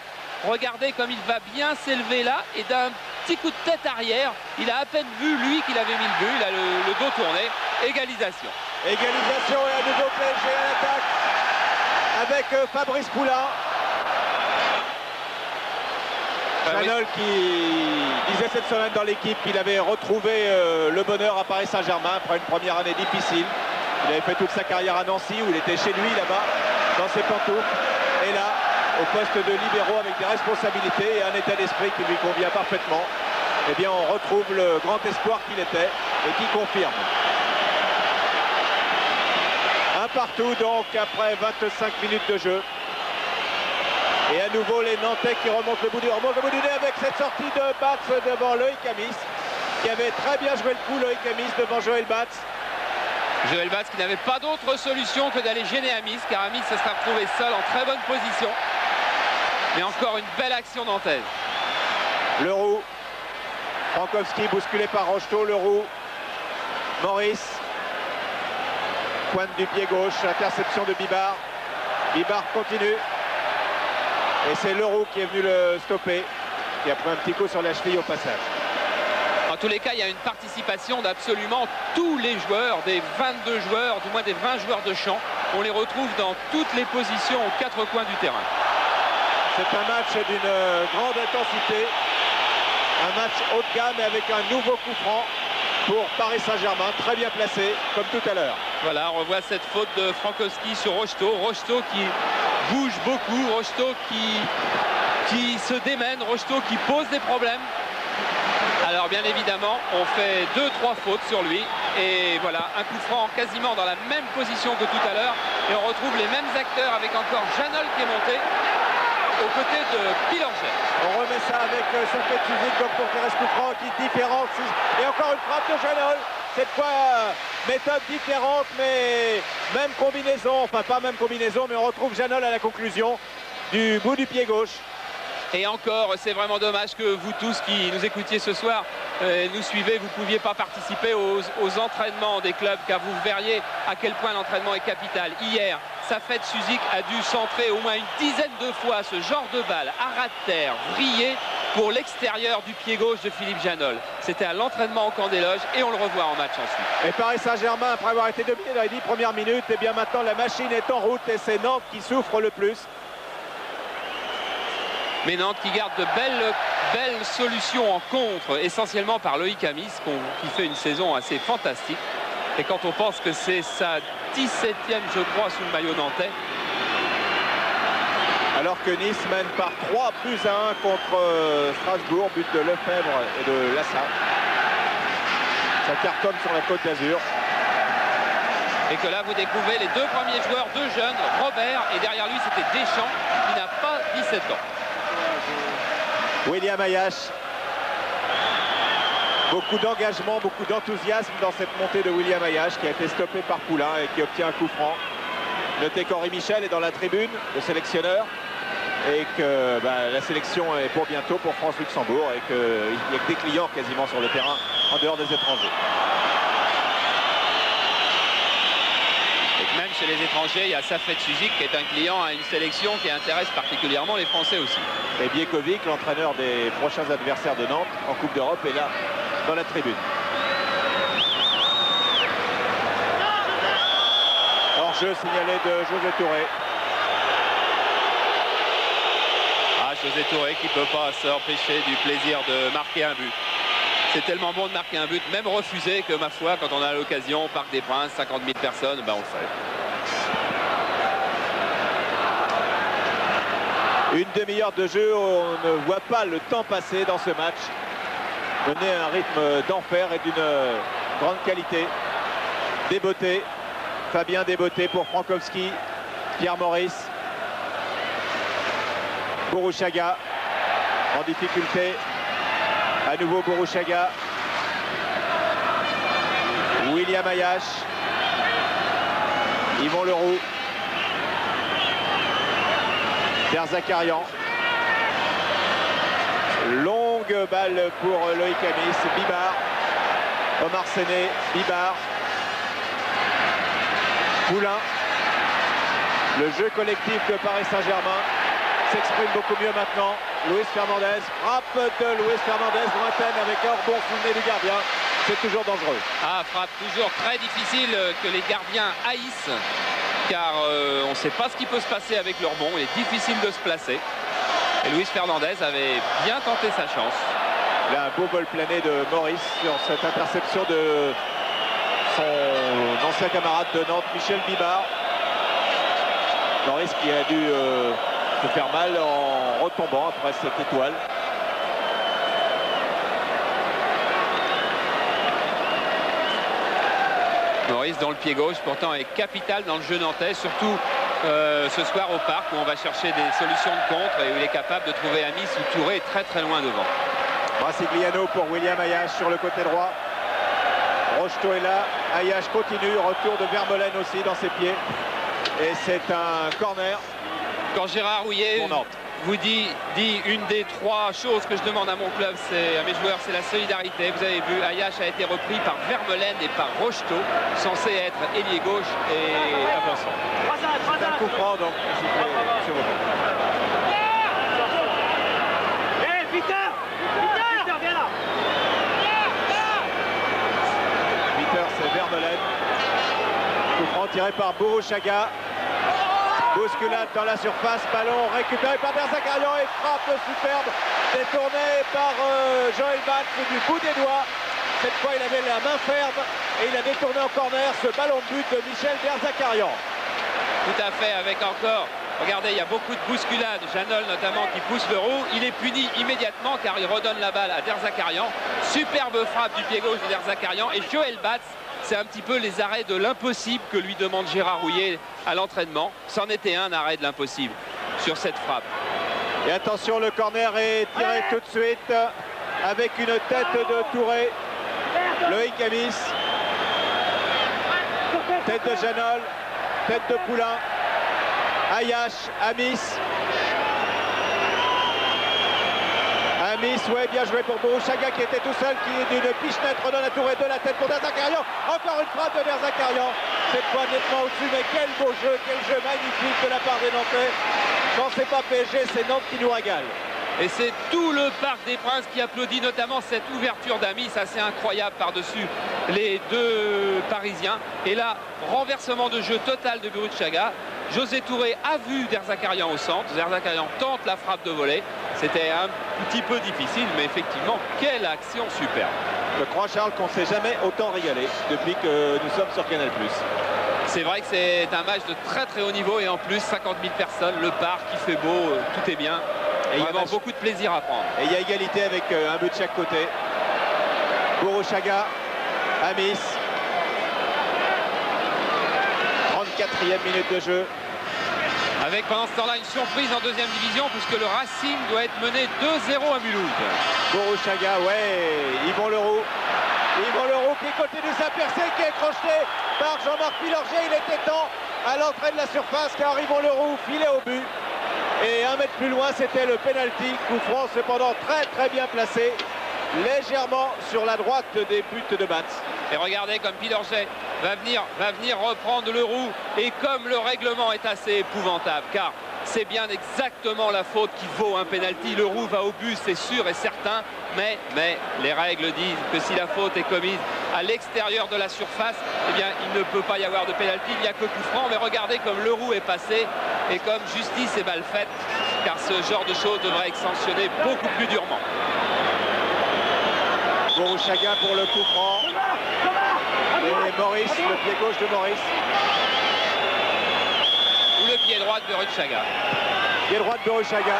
Regardez comme il va bien s'élever là. Et d'un petit coup de tête arrière, il a à peine vu lui qu'il avait mis le but. Il a le dos tourné. Égalisation. Égalisation et à nouveau PSG à l'attaque avec Fabrice Poulain. Janol qui disait cette semaine dans l'équipe qu'il avait retrouvé le bonheur à Paris Saint-Germain après une première année difficile. Il avait fait toute sa carrière à Nancy où il était chez lui là-bas, dans ses pantoufles. Et là, au poste de libéraux avec des responsabilités et un état d'esprit qui lui convient parfaitement, eh bien on retrouve le grand espoir qu'il était et qui confirme. Un partout donc après 25 minutes de jeu. Et à nouveau les Nantais qui remontent le bout du nez avec cette sortie de Batz devant Loïc Amis, qui avait très bien joué le coup, Loïc Amis devant Joël Batz. Joël Batz qui n'avait pas d'autre solution que d'aller gêner Amis, car Amis se serait retrouvé seul en très bonne position. Mais encore une belle action nantaise. Leroux, Frankowski bousculé par Rocheteau, Leroux, Maurice, pointe du pied gauche, interception de Bibar. Bibar continue. Et c'est Leroux qui est venu le stopper, qui a pris un petit coup sur la cheville au passage. En tous les cas, il y a une participation d'absolument tous les joueurs, des 22 joueurs, du moins des 20 joueurs de champ. On les retrouve dans toutes les positions aux 4 coins du terrain. C'est un match d'une grande intensité. Un match haut de gamme avec un nouveau coup franc. pour Paris Saint-Germain, très bien placé, comme tout à l'heure. Voilà, on revoit cette faute de Frankowski sur Rocheteau. Rocheteau qui bouge beaucoup, Rocheteau qui se démène, Rocheteau qui pose des problèmes. Alors bien évidemment, on fait 2-3 fautes sur lui. Et voilà, un coup franc quasiment dans la même position que tout à l'heure. Et on retrouve les mêmes acteurs avec encore Janol qui est monté aux côtés de Pilorget. On remet ça avec Safet Suzik, donc pour qu'il reste coup franc, qui différencie. Et encore une frappe de Janol. Cette fois, méthode différente, mais même combinaison. Enfin, pas même combinaison, mais on retrouve Janol à la conclusion du bout du pied gauche. Et encore, c'est vraiment dommage que vous tous qui nous écoutiez ce soir, nous suivez, vous ne pouviez pas participer aux entraînements des clubs, car vous verriez à quel point l'entraînement est capital. Hier, Safet Suzik a dû centrer au moins une dizaine de fois ce genre de balle à ras de terre, vrillé pour l'extérieur du pied gauche de Philippe Janol. C'était à l'entraînement au camp des loges et on le revoit en match ensuite. Et Paris Saint-Germain, après avoir été dominé dans les 10 premières minutes, et bien maintenant la machine est en route et c'est Nantes qui souffre le plus. Mais Nantes qui garde de belles solutions en contre, essentiellement par Loïc Amis, qui fait une saison assez fantastique. Et quand on pense que c'est sa 17e, je crois, sous le maillot nantais. Alors que Nice mène par 3-1 contre Strasbourg, but de Lefebvre et de Lassa. Ça cartonne sur la Côte d'Azur. Et que là, vous découvrez les deux premiers joueurs, deux jeunes, Robert, et derrière lui, c'était Deschamps, qui n'a pas 17 ans. William Ayache. Beaucoup d'engagement, beaucoup d'enthousiasme dans cette montée de William Ayache qui a été stoppé par Poulain et qui obtient un coup franc. Notez qu'Henri Michel est dans la tribune, le sélectionneur, et que la sélection est pour bientôt pour France-Luxembourg et qu'il n'y a que des clients quasiment sur le terrain en dehors des étrangers. Et même chez les étrangers, il y a Safet Suzik qui est un client à une sélection qui intéresse particulièrement les Français aussi. Et Biekovic, l'entraîneur des prochains adversaires de Nantes en Coupe d'Europe, est là dans la tribune. Hors-jeu signalé de José Touré. Ah, José Touré qui ne peut pas s'empêcher du plaisir de marquer un but. C'est tellement bon de marquer un but, même refusé, que ma foi, quand on a l'occasion, au Parc des Princes, 50 000 personnes, on le fait. Une demi-heure de jeu, on ne voit pas le temps passer dans ce match. Mené à un rythme d'enfer et d'une grande qualité. Desbotté, Fabien Desbotté pour Frankowski, Pierre Maurice. Bourouchaga en difficulté. À nouveau Bourouchaga. William Ayache. Yvon Leroux. Derzakarian. Longue balle pour Loïc Amis. Bibard. Omar Séné. Bibard. Poulain. Le jeu collectif de Paris Saint-Germain s'exprime beaucoup mieux maintenant. Luis Fernandez. Frappe de Luis Fernandez. Lointaine avec hors bon sous le nez du gardien. C'est toujours dangereux. Ah, frappe toujours très difficile que les gardiens haïssent. Car on ne sait pas ce qui peut se passer avec leur rebond. Il est difficile de se placer. Et Luis Fernandez avait bien tenté sa chance. Là, un beau bol plané de Maurice sur cette interception de son ancien camarade de Nantes, Michel Bibard. Maurice qui a dû se faire mal en retombant après cette étoile. Maurice dont le pied gauche pourtant est capital dans le jeu nantais, surtout ce soir au Parc où on va chercher des solutions de contre et où il est capable de trouver Amis ou Touré très loin devant. Brasigliano pour William Ayache sur le côté droit. Rocheteau est là, Ayache continue, retour de Vermeulen aussi dans ses pieds. Et c'est un corner. Quand Gérard Houllier vous dit une des trois choses que je demande à mon club, à mes joueurs, c'est la solidarité. Vous avez vu, Ayache a été repris par Vermeulen et par Rocheteau, censé être ailier gauche et avançant. C'est un coup franc donc. Hé, Peter, viens là. Peter, c'est Vermeulen. Coup franc tiré par Bourouchaga. Bousculade dans la surface, ballon récupéré par Derzakarian et frappe superbe détournée par Joël Vance du bout des doigts. cette fois il avait la main ferme et il a détourné en corner ce ballon de but de Michel Derzakarian. Tout à fait, avec encore, regardez, il y a beaucoup de bousculades, Janol notamment qui pousse le roux, il est puni immédiatement car il redonne la balle à Derzakarian. Superbe frappe du pied gauche de Derzakarian et Joël Batz, c'est un petit peu les arrêts de l'impossible que lui demande Gérard Rouillet à l'entraînement. C'en était un arrêt de l'impossible sur cette frappe. Et attention, le corner est tiré tout de suite avec une tête de Touré. Loïc Amis. Tête de Janol. Tête de Poulain. Ayash, Amis. Amis, ouais, bien joué pour Borouchaga qui était tout seul, qui d'une pichenette redonne à Touré de la tête pour Derzakarian. Encore une frappe de Derzakarian. Cette fois nettement au-dessus, mais quel beau jeu, quel jeu magnifique de la part des Nantais. Quand c'est pas PSG, c'est Nantes qui nous régale. Et c'est tout le Parc des Princes qui applaudit, notamment cette ouverture d'Amis, assez incroyable par-dessus les deux Parisiens. Et là, renversement de jeu total de Borouchaga. José Touré a vu Derzakarian au centre. Derzakarian tente la frappe de volée. C'était un petit peu difficile, mais effectivement, quelle action superbe. Je crois, Charles, qu'on ne s'est jamais autant régalé depuis que nous sommes sur Canal+. C'est vrai que c'est un match de très très haut niveau et en plus 50 000 personnes, le parc, il fait beau, tout est bien. Et vraiment beaucoup de plaisir à prendre. Et il y a égalité avec un but de chaque côté. Borouchaga, Amis. 34e minute de jeu. Avec pendant ce temps-là une surprise en deuxième division puisque le Racing doit être mené 2-0 à Mulhouse. Borouchaga, ouais, Yvon Leroux. Yvon Leroux qui continue sa percée, qui est crocheté par Jean-Marc Pilorget. Il était temps à l'entrée de la surface car Yvon Leroux filait au but. Et un mètre plus loin, c'était le penalty. Coup franc cependant très bien placé. Légèrement sur la droite des buts de Batz. Et regardez comme Pilorget va venir reprendre Leroux. Et comme le règlement est assez épouvantable, car c'est bien exactement la faute qui vaut un penalty. Leroux va au but, c'est sûr et certain. Mais les règles disent que si la faute est commise à l'extérieur de la surface, eh bien il ne peut pas y avoir de penalty, il n'y a que coup franc. Mais regardez comme Leroux est passé et comme justice est mal faite, car ce genre de choses devrait être sanctionné beaucoup plus durement. Borouchaga pour le coup franc. Et Maurice, le pied gauche de Maurice. Ou le pied droit de Borouchaga. Pied droit de Borouchaga.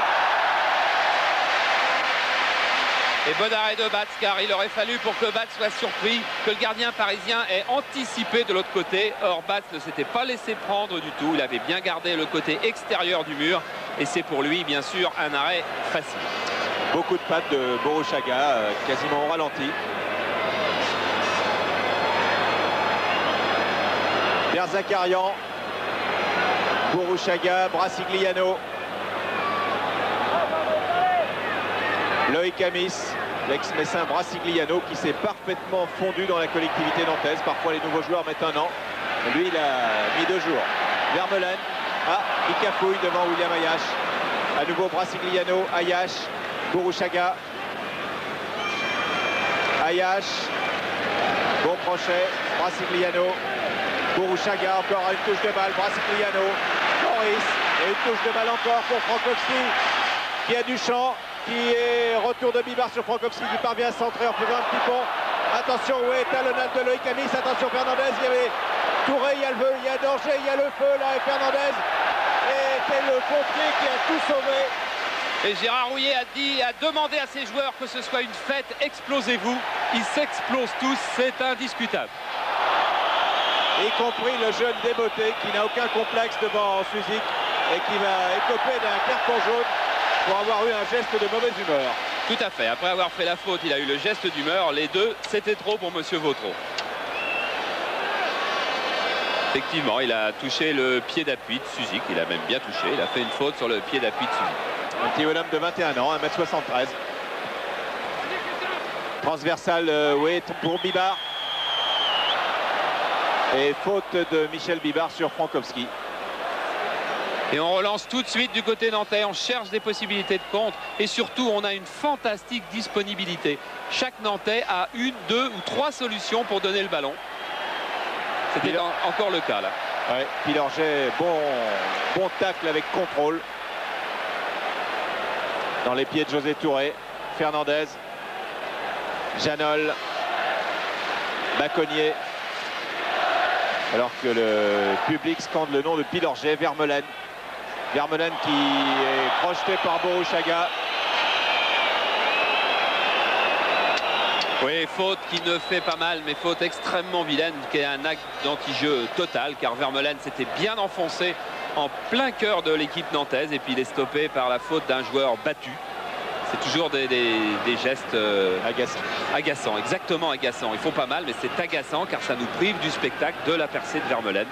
Et bon arrêt de Batz, car il aurait fallu pour que Batz soit surpris, que le gardien parisien ait anticipé de l'autre côté. Or Batz ne s'était pas laissé prendre du tout, il avait bien gardé le côté extérieur du mur. Et c'est pour lui, bien sûr, un arrêt facile. Beaucoup de pattes de Borouchaga, quasiment au ralenti. Derzakarian, Borouchaga, Brasigliano. Loïc Amis, l'ex-messin Brasigliano qui s'est parfaitement fondu dans la collectivité nantaise. Parfois les nouveaux joueurs mettent un an. Lui il a mis 2 jours. Vermeulen, il cafouille devant William Ayash. À nouveau Brasigliano, Ayash, Borouchaga. Ayash, bon crochet, Brasigliano. Borouchaga, encore une touche de balle, Brasigliano. Maurice, et une touche de balle encore pour Frankowski qui a du champ. Qui est retour de Bibar sur Frankowski qui parvient à centrer en faisant un petit pont. Attention, où est talonnade de Loïc Amis. Attention Fernandez, il y avait Touré, il y a danger, il y a le feu là et Fernandez. Et c'est le pompier qui a tout sauvé. Et Gérard Rouillet a demandé à ses joueurs que ce soit une fête, explosez-vous. Ils s'explosent tous, c'est indiscutable. Y compris le jeune débeauté qui n'a aucun complexe devant Suzik et qui va écoper d'un carton jaune pour avoir eu un geste de mauvaise humeur. Tout à fait. Après avoir fait la faute, il a eu le geste d'humeur. Les deux, c'était trop pour Monsieur Vautreau. Effectivement, il a touché le pied d'appui de Suzik. Il a même bien touché. Il a fait une faute sur le pied d'appui de Suzik. Un petit bonhomme de 21 ans, 1m73. Transversal, oui, pour Bibar. Et faute de Michel Bibar sur Frankowski. Et on relance tout de suite du côté nantais, on cherche des possibilités de contre et surtout on a une fantastique disponibilité. Chaque Nantais a 1, 2 ou 3 solutions pour donner le ballon. C'était encore le cas là. Ouais, Pilorget, bon tacle avec contrôle. Dans les pieds de José Touré. Fernandez. Janol. Baconnier. Alors que le public scande le nom de Pilorget. Vermeulen. Vermeulen qui est projeté par Borushaga. Oui, faute qui ne fait pas mal, mais faute extrêmement vilaine, qui est un acte d'anti-jeu total, car Vermeulen s'était bien enfoncé en plein cœur de l'équipe nantaise, et puis il est stoppé par la faute d'un joueur battu. C'est toujours des gestes agaçants, exactement agaçants. Ils font pas mal, mais c'est agaçant, car ça nous prive du spectacle de la percée de Vermeulen.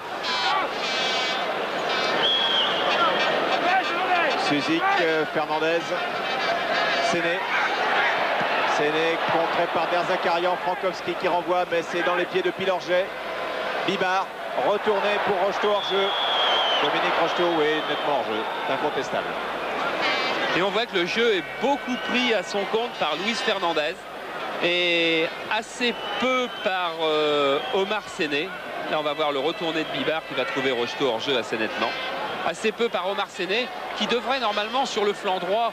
Suzik, Fernandez, Séné. Séné contré par Derzakarian, Frankowski qui renvoie, mais c'est dans les pieds de Pilorget. Bibard, retourné pour Rocheteau hors jeu. Dominique Rocheteau est nettement hors jeu, c'est incontestable. Et on voit que le jeu est beaucoup pris à son compte par Luis Fernandez et assez peu par Omar Séné. Là on va voir le retourné de Bibard qui va trouver Rocheteau hors jeu assez nettement. Assez peu par Omar Séné qui devrait normalement sur le flanc droit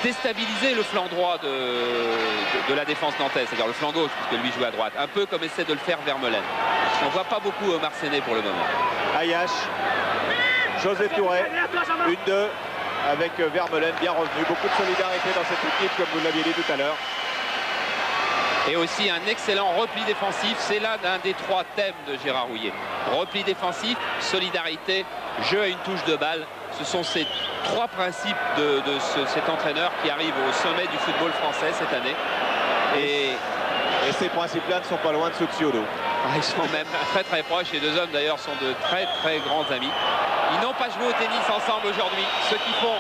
déstabiliser le flanc droit de la défense nantaise, c'est-à-dire le flanc gauche puisque lui joue à droite, un peu comme essaie de le faire Vermeulen. On ne voit pas beaucoup Omar Séné pour le moment. Ayache, José Touré, 1-2 avec Vermeulen bien revenu, beaucoup de solidarité dans cette équipe comme vous l'aviez dit tout à l'heure. Et aussi un excellent repli défensif, c'est là l'un des 3 thèmes de Gérard Houllier. Repli défensif, solidarité, jeu à une touche de balle. Ce sont ces 3 principes de cet entraîneur qui arrive au sommet du football français cette année. Et ces principes-là ne sont pas loin de ceux de Ciodo. Ils sont même très très proches. Les 2 hommes d'ailleurs sont de très très grands amis. Ils n'ont pas joué au tennis ensemble aujourd'hui. Ce qu'ils font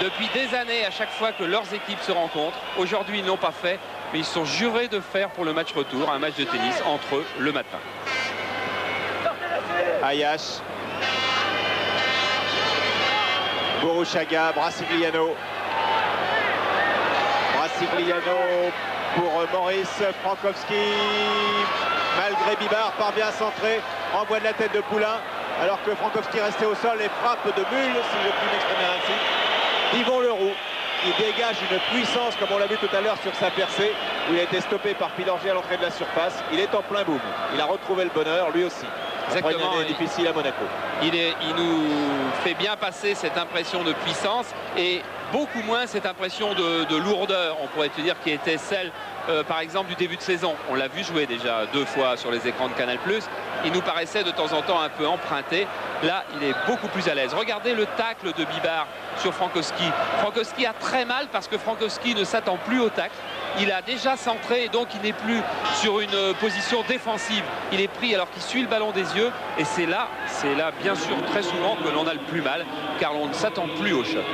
depuis des années à chaque fois que leurs équipes se rencontrent. Aujourd'hui ils ne l'ont pas fait. Mais ils sont jurés de faire pour le match retour un match de tennis entre eux le matin. Ayache. Borushaga, Brasigliano. Brasigliano pour Maurice. Frankowski, malgré Bibard, parvient à centrer. Envoie de la tête de Poulain. Alors que Frankowski restait au sol et frappe de mule, si je puis m'exprimer ainsi. Yvon Leroux. Il dégage une puissance, comme on l'a vu tout à l'heure sur sa percée, où il a été stoppé par Pilorget à l'entrée de la surface. Il est en plein boom. Il a retrouvé le bonheur, lui aussi. Exactement. Après une année difficile à Monaco. Il nous fait bien passer cette impression de puissance et beaucoup moins cette impression de lourdeur, on pourrait te dire, qui était celle, par exemple, du début de saison. On l'a vu jouer déjà 2 fois sur les écrans de Canal+. Il nous paraissait de temps en temps un peu emprunté. Là, il est beaucoup plus à l'aise. Regardez le tacle de Bibard sur Frankowski. Frankowski a très mal parce que Frankowski ne s'attend plus au tacle. Il a déjà centré et donc il n'est plus sur une position défensive. Il est pris alors qu'il suit le ballon des yeux. Et c'est là bien sûr très souvent que l'on a le plus mal car l'on ne s'attend plus au choc.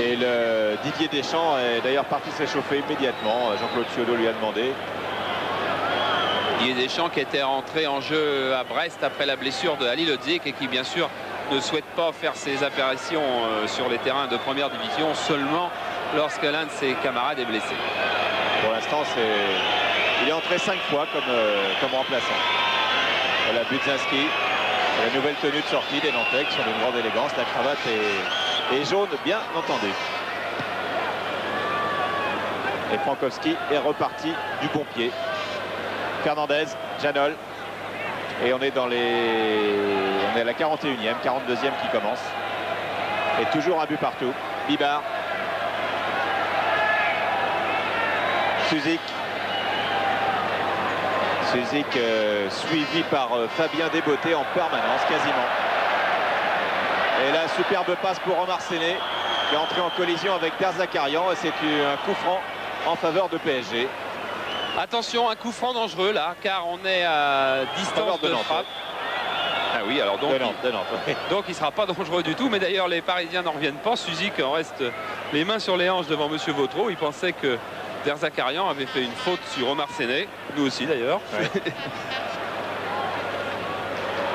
Et le Didier Deschamps est d'ailleurs parti s'échauffer immédiatement. Jean-Claude Ciodo lui a demandé. Didier Deschamps qui était rentré en jeu à Brest après la blessure de Ali Lodzik et qui bien sûr ne souhaite pas faire ses apparitions sur les terrains de première division seulement lorsque l'un de ses camarades est blessé. Pour l'instant, il est entré 5 fois comme remplaçant. Voilà Budzinski, la nouvelle tenue de sortie des Nantais qui sont d'une grande élégance. La cravate est jaune, bien entendu. Et Frankowski est reparti du bon pied. Fernandez, Janol. Et on est à la 41e, 42e qui commence. Et toujours un but partout. Bibard. Suzik. Suzik suivi par Fabien Desbotté en permanence quasiment. Et là, superbe passe pour Omar Séné qui est entré en collision avec Derzakarian et c'est un coup franc en faveur de PSG. Attention, un coup franc dangereux là, car on est à distance de frappe. Ah oui, alors donc, donc il ne sera pas dangereux du tout. Mais d'ailleurs, les Parisiens n'en reviennent pas. Suzik en reste les mains sur les hanches devant Monsieur Vautreau. Il pensait que Derzakarian avait fait une faute sur Omar Séné. Nous aussi d'ailleurs. Ouais.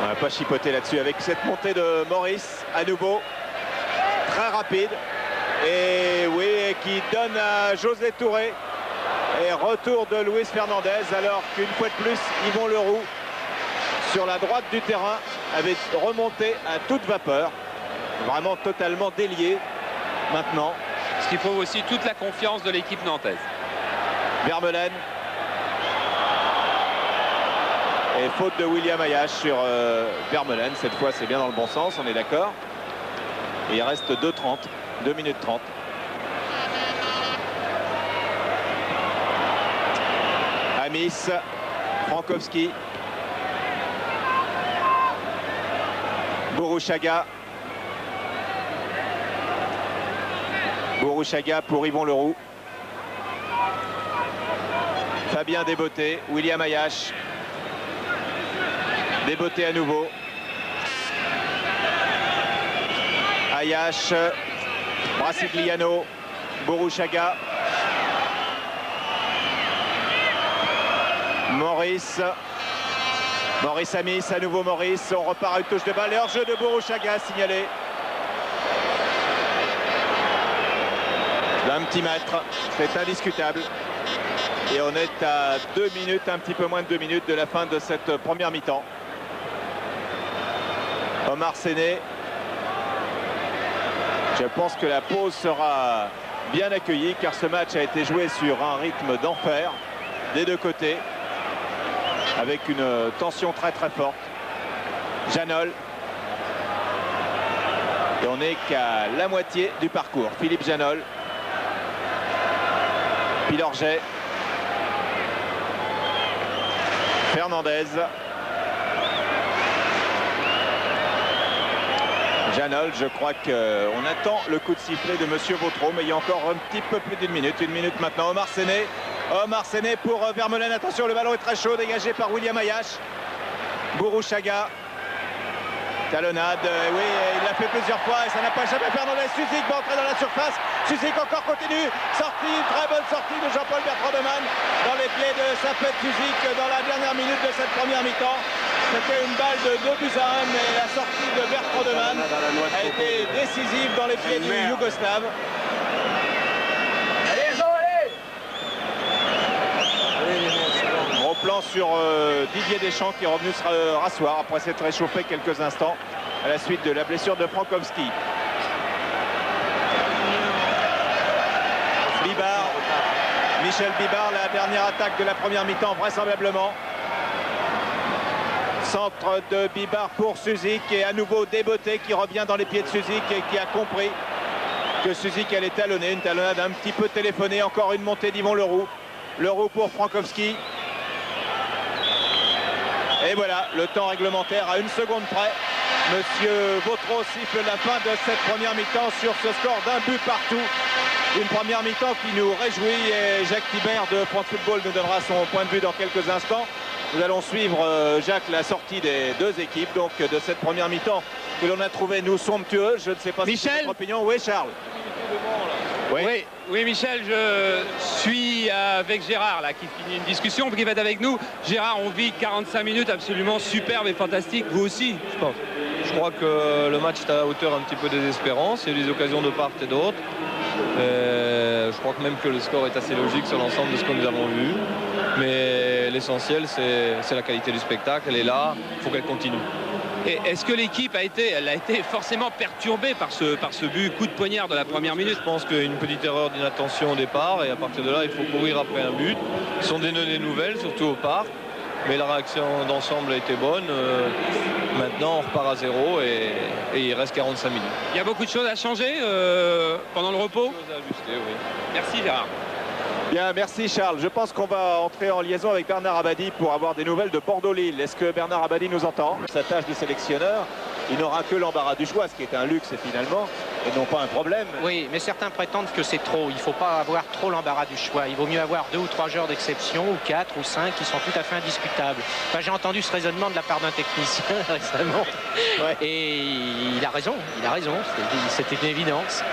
On n'a pas chipoté là-dessus avec cette montée de Maurice à nouveau. Très rapide. Et oui, qui donne à José Touré. Et retour de Luis Fernandez, alors qu'une fois de plus, Yvon Leroux, sur la droite du terrain, avait remonté à toute vapeur. Vraiment totalement délié maintenant. Ce qui prouve aussi toute la confiance de l'équipe nantaise. Vermeulen. Et faute de William Ayache sur Vermeulen. Cette fois, c'est bien dans le bon sens, on est d'accord. Et il reste 2 minutes 30. Amis, Frankowski, Bourrouchaga. Bourrouchaga pour Yvon Leroux. Fabien Desbotté, William Ayache. Desbotté à nouveau. Ayache, Brasigliano, Bourrouchaga. Maurice. Maurice Amis, à nouveau Maurice. On repart à une touche de balle et hors-jeu de Bourrouchaga signalé. D'un petit mètre, c'est indiscutable. Et on est à 2 minutes, un petit peu moins de 2 minutes de la fin de cette première mi-temps. Omar Séné. Je pense que la pause sera bien accueillie car ce match a été joué sur un rythme d'enfer des deux côtés avec une tension très très forte. Janol. Et on n'est qu'à la moitié du parcours. Philippe Janol. Pilorget. Fernandez. Janol, je crois qu'on attend le coup de sifflet de Monsieur Vautreau, mais il y a encore un petit peu plus d'une minute. Une minute maintenant. Omar Séné. Omar Séné pour Vermeulen. Attention, le ballon est très chaud, dégagé par William Ayache. Bourrouchaga. Talonnade, oui, il l'a fait plusieurs fois et ça n'a pas échappé. Fernandez, Suzik va entrer dans la surface. Suzik encore continue. Sortie, très bonne sortie de Jean-Paul Bertrandemann dans les pieds de Sapet Suzik dans la dernière minute de cette première mi-temps. C'était une balle de 2-1, mais la sortie de Bertrandemann a été décisive dans les pieds du Yougoslave. Gros plan sur Didier Deschamps qui est revenu se rasseoir après s'être réchauffé quelques instants à la suite de la blessure de Frankowski. Bibar, Michel Bibar, la dernière attaque de la première mi-temps vraisemblablement. Centre de Bibar pour Suzik et à nouveau Desbotté qui revient dans les pieds de Suzik et qui a compris que Suzik allait talonner. Une talonnade un petit peu téléphonée. Encore une montée d'Yvon Leroux. Leroux pour Frankowski. Et voilà, le temps réglementaire à 1 seconde près. Monsieur Vautreau siffle la fin de cette première mi-temps sur ce score d'1 but partout. Une première mi-temps qui nous réjouit et Jacques Thibert de France Football nous donnera son point de vue dans quelques instants. Nous allons suivre, Jacques, la sortie des deux équipes donc de cette première mi-temps que l'on a trouvé nous somptueuse. Je ne sais pas si c'est votre opinion. Oui, Charles. Oui, Michel, je suis avec Gérard là, qui finit une discussion, qui va être avec nous. Gérard, on vit 45 minutes absolument superbes et fantastiques. Vous aussi, je pense. Je crois que le match est à la hauteur un petit peu des espérances. Il y a des occasions de part et d'autre. Je crois que même que le score est assez logique sur l'ensemble de ce que nous avons vu. Mais l'essentiel, c'est la qualité du spectacle. Elle est là, il faut qu'elle continue. Est-ce que l'équipe a été forcément perturbée par ce but, coup de poignard de la première minute? Je pense qu'il y a une petite erreur d'inattention au départ et à partir de là, il faut courir après un but. Ils sont des nouvelles, surtout au parc. Mais la réaction d'ensemble a été bonne. Maintenant, on repart à 0 et il reste 45 minutes. Il y a beaucoup de choses à changer pendant le repos? Beaucoup de choses à ajuster, oui. Merci Gérard. Bien, merci Charles. Je pense qu'on va entrer en liaison avec Bernard Abadi pour avoir des nouvelles de Bordeaux-Lille. Est-ce que Bernard Abadi nous entend? Sa tâche de sélectionneur, il n'aura que l'embarras du choix, ce qui est un luxe finalement, et non pas un problème. Oui, mais certains prétendent que c'est trop. Il ne faut pas avoir trop l'embarras du choix. Il vaut mieux avoir 2 ou 3 joueurs d'exception, ou 4 ou 5 qui sont tout à fait indiscutables. Enfin, j'ai entendu ce raisonnement de la part d'un technicien récemment. Ouais. Et il a raison, c'est une évidence.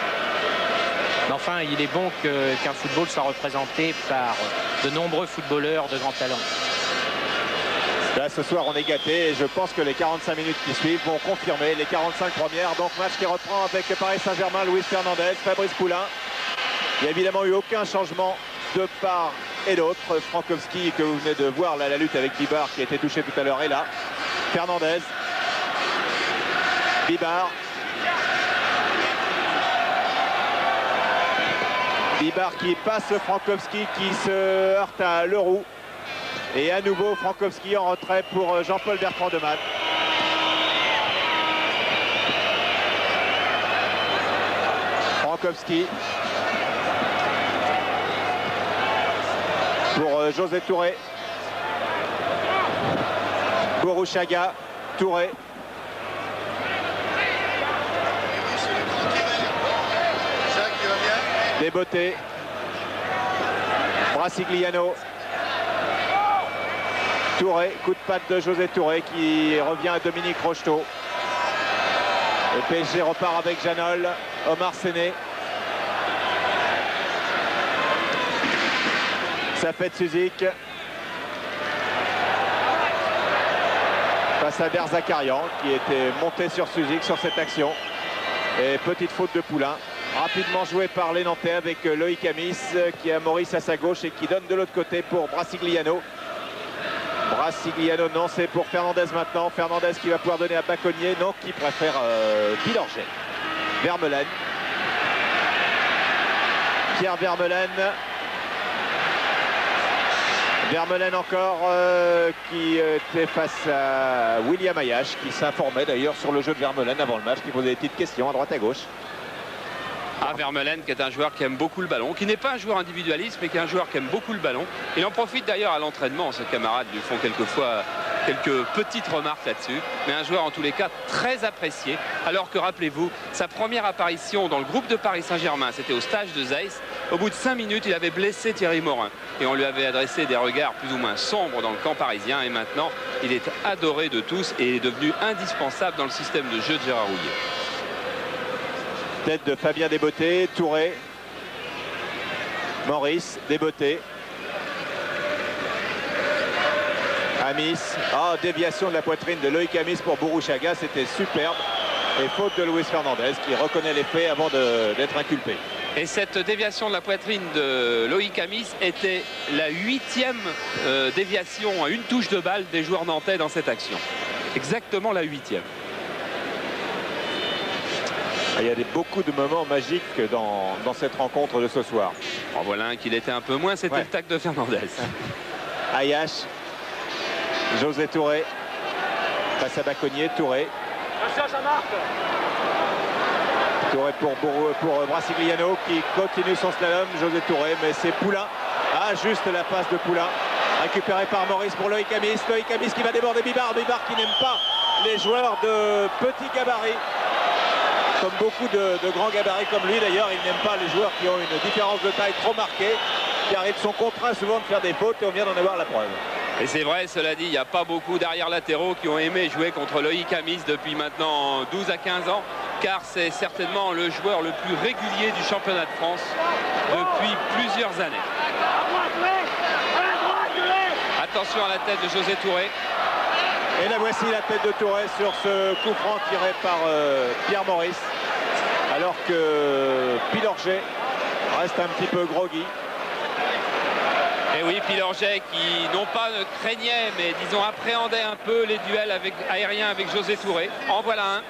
Mais enfin, il est bon qu'un football soit représenté par de nombreux footballeurs de grand talent. Là, ce soir, on est gâtés et je pense que les 45 minutes qui suivent vont confirmer les 45 premières. Donc, match qui reprend avec Paris Saint-Germain, Luis Fernandez, Fabrice Poulain. Il n'y a évidemment eu aucun changement de part et d'autre. Frankowski, que vous venez de voir, là, la lutte avec Bibar qui a été touché tout à l'heure, est là. Fernandez. Bibar. Bibar qui passe Frankowski qui se heurte à Leroux. Et à nouveau Frankowski en retrait pour Jean-Paul Bertrand de Man. Frankowski pour José Touré. Borushaga, Touré. Desbotés. Brasigliano. Touré, coup de patte de José Touré qui revient à Dominique Rocheteau. Le PSG repart avec Janol, Omar Séné. Safet Suzik. Face à Berzakarian qui était monté sur Suzik sur cette action. Et petite faute de Poulain. Rapidement joué par les Nantais avec Loïc Amis qui a Maurice à sa gauche et qui donne de l'autre côté pour Brasigliano. Brasigliano, non, c'est pour Fernandez maintenant. Fernandez qui va pouvoir donner à Baconnier, non, qui préfère Pilorget. Vermeulen. Pierre Vermeulen. Vermeulen encore qui était face à William Ayache qui s'informait d'ailleurs sur le jeu de Vermeulen avant le match, qui posait des petites questions à droite à gauche. Ah, Vermeulen qui est un joueur qui aime beaucoup le ballon, qui n'est pas un joueur individualiste mais qui est un joueur qui aime beaucoup le ballon. Il en profite d'ailleurs à l'entraînement, ses camarades lui font quelquefois quelques petites remarques là-dessus, mais un joueur en tous les cas très apprécié, alors que rappelez-vous, sa première apparition dans le groupe de Paris Saint-Germain, c'était au stage de Zeiss. Au bout de 5 minutes, il avait blessé Thierry Morin et on lui avait adressé des regards plus ou moins sombres dans le camp parisien, et maintenant il est adoré de tous et est devenu indispensable dans le système de jeu de Gérard Houllier. Tête de Fabien Desbotés, Touré, Maurice, Desbotés. Amis, déviation de la poitrine de Loïc Amis pour Borushaga, c'était superbe. Et faute de Luis Fernandez qui reconnaît les faits avant d'être inculpé. Et cette déviation de la poitrine de Loïc Amis était la 8e déviation à une touche de balle des joueurs nantais dans cette action. Exactement la 8e. Il y a beaucoup de moments magiques dans cette rencontre de ce soir. En voilà un qui l'était un peu moins, c'était le tac de Fernandez. Ayache, José Touré, face à Baconnier, Touré. Touré pour Brasigliano qui continue son slalom, José Touré, mais c'est Poulain. Ah, juste la passe de Poulain, récupéré par Maurice pour Loïc Amis. Loïc Amis qui va déborder Bibard, Bibard qui n'aime pas les joueurs de petit gabarit. Comme beaucoup de grands gabarits comme lui d'ailleurs, il n'aime pas les joueurs qui ont une différence de taille trop marquée, car ils sont contraints souvent de faire des fautes et on vient d'en avoir la preuve. Et c'est vrai, cela dit, il n'y a pas beaucoup d'arrière latéraux qui ont aimé jouer contre Loïc Amis depuis maintenant 12 à 15 ans, car c'est certainement le joueur le plus régulier du championnat de France depuis plusieurs années. Attention à la tête de José Touré. Et la voici, la tête de Touré sur ce coup franc tiré par Pierre Maurice, alors que Pilorget reste un petit peu groggy. Et oui, Pilorget qui non pas ne craignait, mais disons appréhendait un peu les duels aériens avec José Touré. En voilà un.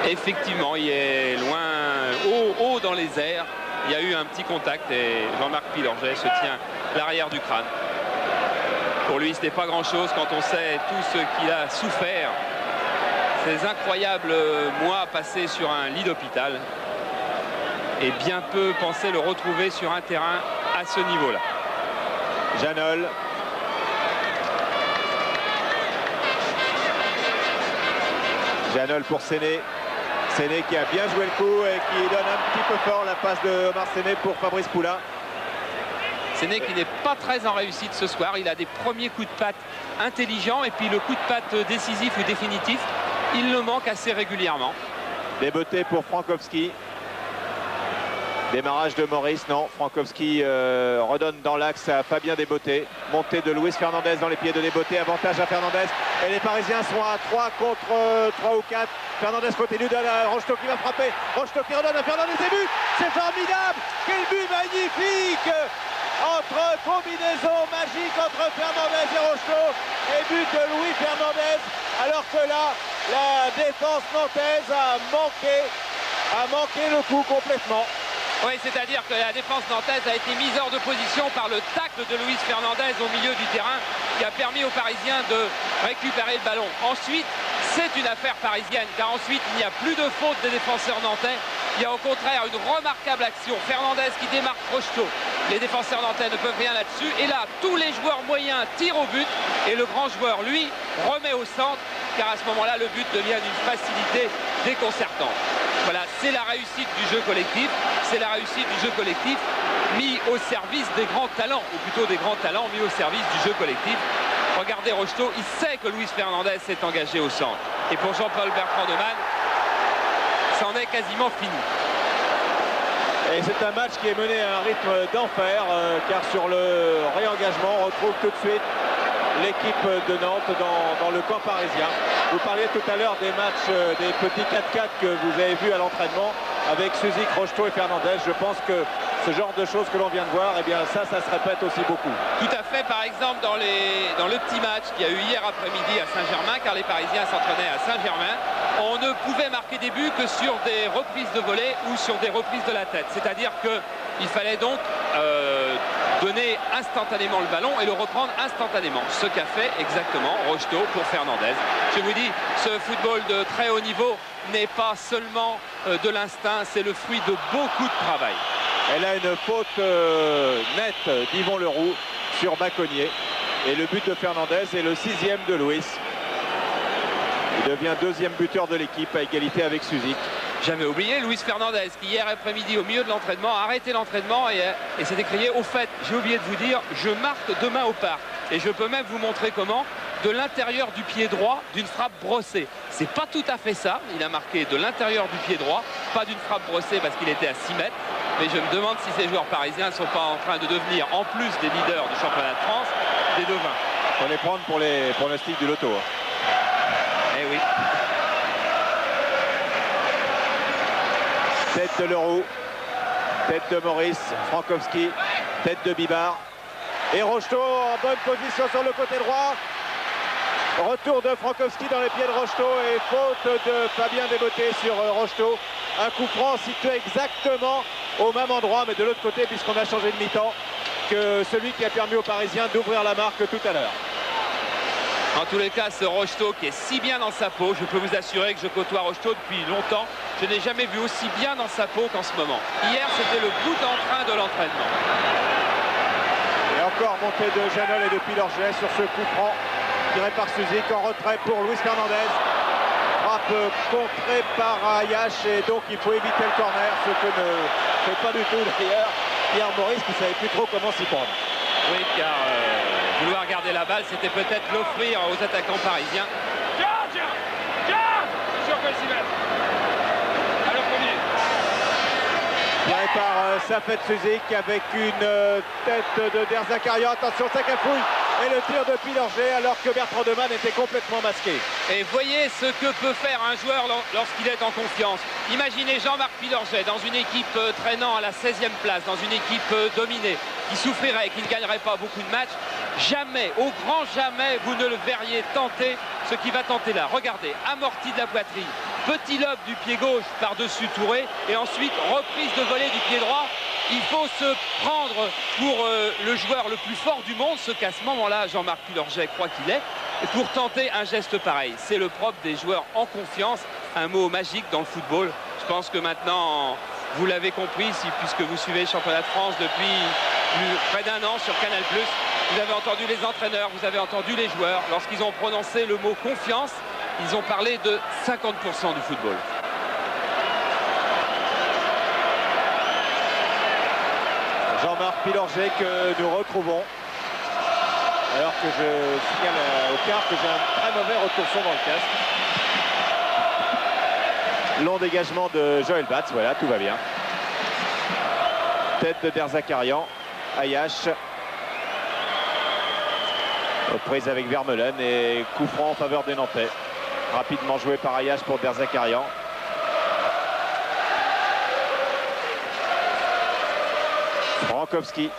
Effectivement, il est loin, haut dans les airs. Il y a eu un petit contact et Jean-Marc Pilorget se tient l'arrière du crâne. Pour lui, ce n'est pas grand-chose quand on sait tout ce qu'il a souffert. Ces incroyables mois passés sur un lit d'hôpital. Et bien peu pensaient le retrouver sur un terrain à ce niveau-là. Janol. Janol pour Séné. Séné qui a bien joué le coup et qui donne un petit peu fort la passe de Omar Séné pour Fabrice Poulain. Séné qui n'est pas très en réussite ce soir. Il a des premiers coups de patte intelligents et puis le coup de patte décisif ou définitif, il le manque assez régulièrement. Desbotés pour Frankowski. Démarrage de Maurice, non. Frankowski redonne dans l'axe à Fabien Desbotés. Montée de Luis Fernandez dans les pieds de Desbotés. Avantage à Fernandez. Et les Parisiens sont à 3 contre 3 ou 4. Fernandez continue de Rocheteau qui va frapper. Rocheteau qui redonne à Fernandez. C'est but. C'est formidable. Quel but magnifique. Entre combinaison magique entre Fernandez et Rocheteau. Et but de Louis Fernandez. Alors que là, la défense nantaise a manqué le coup complètement. Oui, c'est-à-dire que la défense nantaise a été mise hors de position par le tacle de Luis Fernandez au milieu du terrain qui a permis aux Parisiens de récupérer le ballon. Ensuite, c'est une affaire parisienne car ensuite il n'y a plus de faute des défenseurs nantais. Il y a au contraire une remarquable action. Fernandez qui démarque Rocheteau. Les défenseurs nantais ne peuvent rien là-dessus. Et là, tous les joueurs moyens tirent au but et le grand joueur, lui, remet au centre car à ce moment-là, le but devient d'une facilité déconcertante. Voilà, c'est la réussite du jeu collectif. C'est la réussite du jeu collectif mis au service des grands talents, ou plutôt des grands talents mis au service du jeu collectif. Regardez Rocheteau, il sait que Luis Fernandez s'est engagé au centre. Et pour Jean-Paul Bertrand de Man, c'en est quasiment fini. Et c'est un match qui est mené à un rythme d'enfer, car sur le réengagement, on retrouve tout de suite l'équipe de Nantes dans le camp parisien. Vous parliez tout à l'heure des matchs, des petits 4-4 que vous avez vus à l'entraînement avec Suzik, Rocheteau et Fernandez. Je pense que ce genre de choses que l'on vient de voir, eh bien ça se répète aussi beaucoup. Tout à fait, par exemple dans le petit match qu'il y a eu hier après-midi à Saint-Germain, car les Parisiens s'entraînaient à Saint-Germain, on ne pouvait marquer des buts que sur des reprises de volée ou sur des reprises de la tête. C'est-à-dire qu'il fallait donc donner instantanément le ballon et le reprendre instantanément. Ce qu'a fait exactement Rocheteau pour Fernandez. Je vous dis, ce football de très haut niveau n'est pas seulement de l'instinct, c'est le fruit de beaucoup de travail. Elle a une faute nette d'Yvon Leroux sur Baconnier. Et le but de Fernandez est le 6e de Luis. Il devient 2e buteur de l'équipe à égalité avec Suzik. J'avais oublié Luis Fernandez qui hier après-midi au milieu de l'entraînement a arrêté l'entraînement et s'est écrié au fait, j'ai oublié de vous dire, je marque demain au parc. Et je peux même vous montrer comment, de l'intérieur du pied droit, d'une frappe brossée. C'est pas tout à fait ça, il a marqué de l'intérieur du pied droit, pas d'une frappe brossée parce qu'il était à 6 mètres. Mais je me demande si ces joueurs parisiens ne sont pas en train de devenir, en plus des leaders du championnat de France, des devins. Il faut les prendre pour les pronostics du loto. Eh oui. Tête de Leroux, tête de Maurice, Frankowski, tête de Bibard. Et Rocheteau en bonne position sur le côté droit. Retour de Frankowski dans les pieds de Rocheteau et faute de Fabien Desbottets sur Rocheteau. Un coup franc situé exactement au même endroit, mais de l'autre côté, puisqu'on a changé de mi-temps, que celui qui a permis aux Parisiens d'ouvrir la marque tout à l'heure. En tous les cas, ce Rocheteau qui est si bien dans sa peau, je peux vous assurer que je côtoie Rocheteau depuis longtemps. Je n'ai jamais vu aussi bien dans sa peau qu'en ce moment. Hier, c'était le bout d'entrain de l'entraînement. Et encore montée de Janol et de Pilorget sur ce coup franc tiré par Suzik en retrait pour Luis Fernandez. Frappe contrée par Ayache et donc il faut éviter le corner, ce que ne fait pas du tout d'ailleurs Pierre Maurice qui ne savait plus trop comment s'y prendre. Oui, car vouloir garder la balle, c'était peut-être l'offrir aux attaquants parisiens. Tiré par Safet Suzik avec une tête de Derzakarian. Attention, ça cafouille. Et le tir de Pilorget alors que Bertrand de Man était complètement masqué. Et voyez ce que peut faire un joueur lorsqu'il est en confiance. Imaginez Jean-Marc Pilorget dans une équipe traînant à la 16e place, dans une équipe dominée, qui souffrirait, qui ne gagnerait pas beaucoup de matchs. Jamais, au grand jamais, vous ne le verriez tenter ce qui va tenter là. Regardez, amorti de la poitrine, petit lobe du pied gauche par-dessus Touré, et ensuite reprise de volée du pied droit. Il faut se prendre pour le joueur le plus fort du monde, ce qu'à ce moment-là, Jean-Marc Pilorget croit qu'il est, pour tenter un geste pareil. C'est le propre des joueurs en confiance, un mot magique dans le football. Je pense que maintenant, vous l'avez compris, puisque vous suivez le championnat de France depuis près d'un an sur Canal+. Vous avez entendu les entraîneurs, vous avez entendu les joueurs. Lorsqu'ils ont prononcé le mot confiance, ils ont parlé de 50% du football. Jean-Marc Pilorget que nous retrouvons. Alors que je signale au quart que j'ai un très mauvais retour son dans le casque. Long dégagement de Joël Batz, voilà, tout va bien. Tête de Derzakarian, Ayache. Reprise avec Vermeulen et coup franc en faveur des Nantais. Rapidement joué par Ayache pour Derzakarian. Frankowski.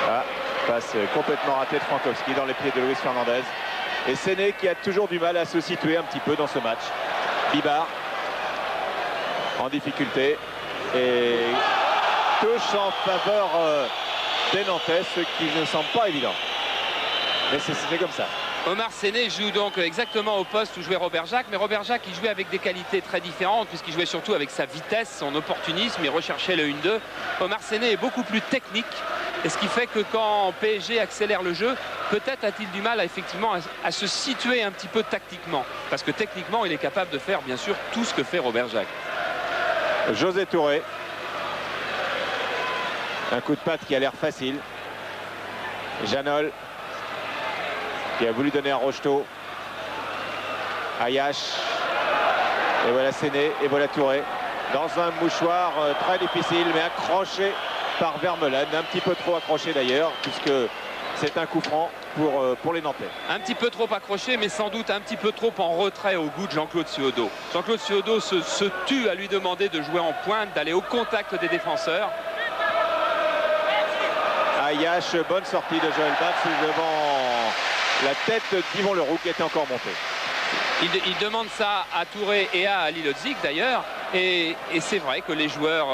Ah, passe complètement ratée de Frankowski dans les pieds de Luis Fernandez. Et Séné qui a toujours du mal à se situer un petit peu dans ce match. Bibard. en difficulté et touche en faveur des Nantais, ce qui ne semble pas évident. Mais c'est comme ça. Omar Séné joue donc exactement au poste où jouait Robert Jacques, mais Robert Jacques il jouait avec des qualités très différentes puisqu'il jouait surtout avec sa vitesse, son opportunisme, il recherchait le 1-2. Omar Séné est beaucoup plus technique et ce qui fait que quand PSG accélère le jeu, peut-être a-t-il du mal effectivement à se situer un petit peu tactiquement, parce que techniquement il est capable de faire bien sûr tout ce que fait Robert Jacques. José Touré, un coup de patte qui a l'air facile. Janol qui a voulu donner à Rocheteau. Ayache. Et voilà Séné. Et voilà Touré. Dans un mouchoir très difficile, mais accroché par Vermeulen. Un petit peu trop accroché d'ailleurs, puisque c'est un coup franc pour les Nantais. Un petit peu trop accroché, mais sans doute un petit peu trop en retrait au goût de Jean-Claude Suodo. Jean-Claude Suodo se tue à lui demander de jouer en pointe, d'aller au contact des défenseurs. Ayache, bonne sortie de Joël Bats devant la tête d'Yvon Leroux qui était encore monté. Il demande ça à Touré et à Ali Lodzik d'ailleurs. Et c'est vrai que les joueurs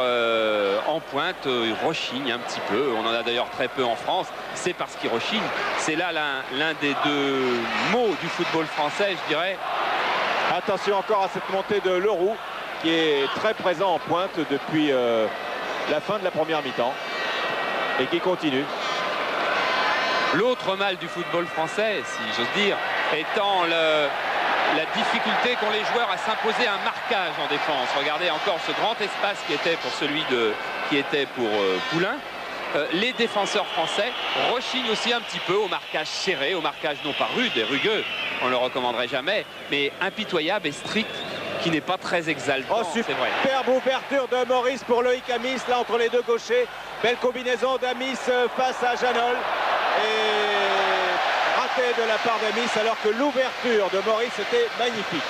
en pointe rechignent un petit peu. On en a d'ailleurs très peu en France. C'est parce qu'ils rechignent. C'est là l'un des deux mots du football français, je dirais. Attention encore à cette montée de Leroux qui est très présent en pointe depuis la fin de la première mi-temps et qui continue. L'autre mal du football français, si j'ose dire, étant la difficulté qu'ont les joueurs à s'imposer un marquage en défense. Regardez encore ce grand espace qui était pour Poulain. Les défenseurs français rechignent aussi un petit peu au marquage serré, au marquage non pas rude et rugueux, on ne le recommanderait jamais, mais impitoyable et strict, qui n'est pas très exaltant. Oh, superbe ouverture de Maurice pour Loïc Amis, là entre les deux gauchers. Belle combinaison d'Amis face à Janol. Et raté de la part d'Amis, alors que l'ouverture de Maurice était magnifique.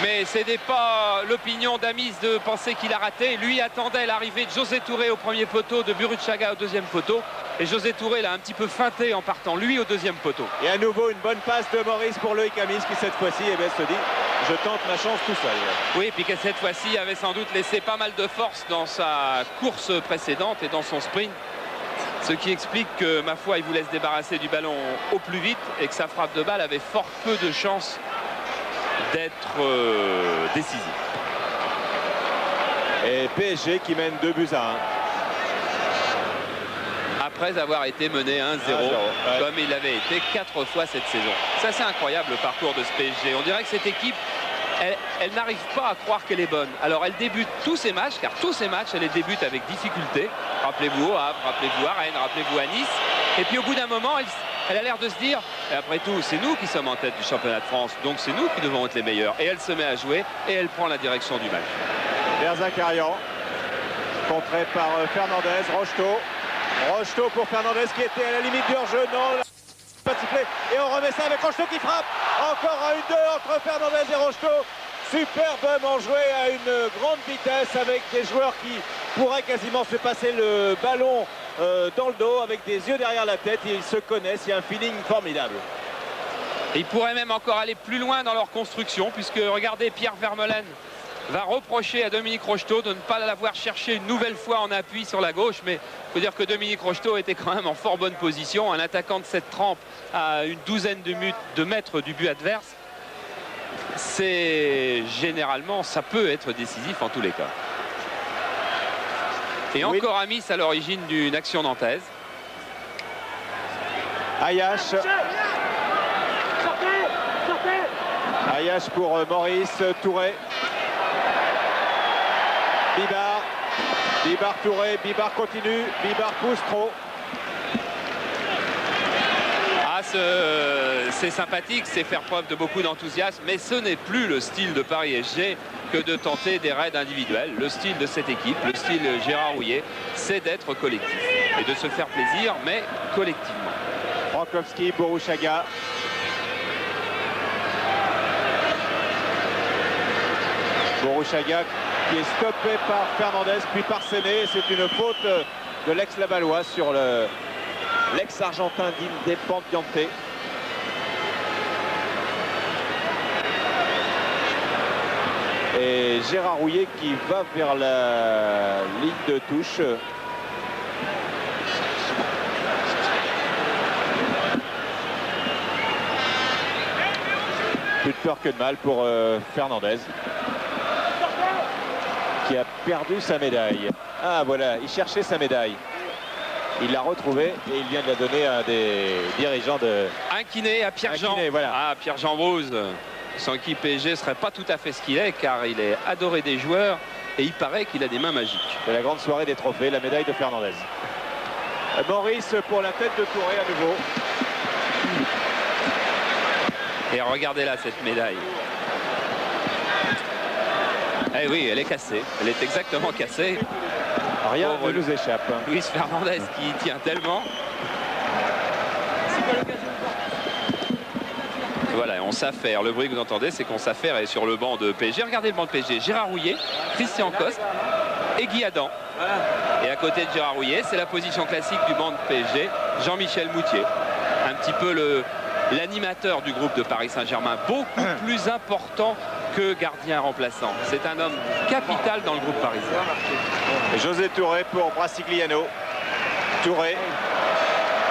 Mais ce n'est pas l'opinion d'Amis de penser qu'il a raté. Lui attendait l'arrivée de José Touré au premier poteau, de Burruchaga au deuxième poteau. Et José Touré l'a un petit peu feinté en partant lui au deuxième poteau. Et à nouveau une bonne passe de Maurice pour Loïc Amis qui cette fois-ci se dit je tente ma chance tout seul. Oui, puis que cette fois-ci avait sans doute laissé pas mal de force dans sa course précédente et dans son sprint. Ce qui explique que, ma foi, il vous laisse débarrasser du ballon au plus vite et que sa frappe de balle avait fort peu de chances d'être décisive. Et PSG qui mène 2-1. Après avoir été mené 1-0, comme il avait été 4 fois cette saison. Ça, c'est incroyable le parcours de ce PSG. On dirait que cette équipe, elle n'arrive pas à croire qu'elle est bonne. Alors elle débute tous ses matchs, car tous ses matchs, elle les débute avec difficulté. Rappelez-vous au Havre, rappelez-vous à Rennes, rappelez-vous à Nice. Et puis au bout d'un moment, elle a l'air de se dire, après tout, c'est nous qui sommes en tête du championnat de France, donc c'est nous qui devons être les meilleurs. Et elle se met à jouer et elle prend la direction du match. Vers Zakarian, contré par Fernandez, Rocheteau. Rocheteau pour Fernandez qui était à la limite du hors-jeu. Non, pas sifflé. Et on remet ça avec Rocheteau qui frappe. Encore un 1-2 entre Fernandez et Rocheteau. Superbement joué à une grande vitesse avec des joueurs qui pourraient quasiment se passer le ballon dans le dos avec des yeux derrière la tête. Ils se connaissent, il y a un feeling formidable. Et ils pourraient même encore aller plus loin dans leur construction puisque regardez, Pierre Vermeulen va reprocher à Dominique Rocheteau de ne pas l'avoir cherché une nouvelle fois en appui sur la gauche, mais il faut dire que Dominique Rocheteau était quand même en fort bonne position, un attaquant de cette trempe à une douzaine de mètres du but adverse. C'est généralement, ça peut être décisif en tous les cas. Et oui. Encore Amis à l'origine d'une action nantaise. Ayache. Ayache pour Maurice Touré. Bibar. Bibar Touré. Bibar continue. Bibar pousse trop. Ah, c'est sympathique, c'est faire preuve de beaucoup d'enthousiasme, mais ce n'est plus le style de Paris SG que de tenter des raids individuels. Le style de cette équipe, le style Gérard Houllier, c'est d'être collectif et de se faire plaisir, mais collectivement. Frankowski, Burruchaga. Burruchaga qui est stoppé par Fernandez puis par Séné. C'est une faute de l'ex-Lavallois sur l'ex-Argentin d'Independiente. Et Gérard Rouillet qui va vers la ligne de touche. Plus de peur que de mal pour Fernandez, qui a perdu sa médaille. Ah voilà, il cherchait sa médaille. Il l'a retrouvée et il vient de la donner à un des dirigeants de... Un kiné à Pierre-Jean. Voilà. Ah, Pierre-Jean Brouze. Sans qui PSG ne serait pas tout à fait ce qu'il est, car il est adoré des joueurs et il paraît qu'il a des mains magiques. C'est la grande soirée des trophées, la médaille de Fernandez. Maurice pour la tête de Touré à nouveau. Et regardez là cette médaille. Eh oui, elle est cassée. Elle est exactement cassée. Rien ne nous échappe. Luis Fernandez qui y tient tellement. Voilà, on s'affaire. Le bruit que vous entendez, c'est qu'on s'affaire et sur le banc de PSG. Regardez le banc de PSG. Gérard Rouillet, Christian Coste et Guy Adam. Et à côté de Gérard Rouillet, c'est la position classique du banc de PSG, Jean-Michel Moutier. Un petit peu l'animateur du groupe de Paris Saint-Germain. Beaucoup plus important que gardien remplaçant. C'est un homme capital dans le groupe parisien. Et José Touré pour Brasigliano. Touré.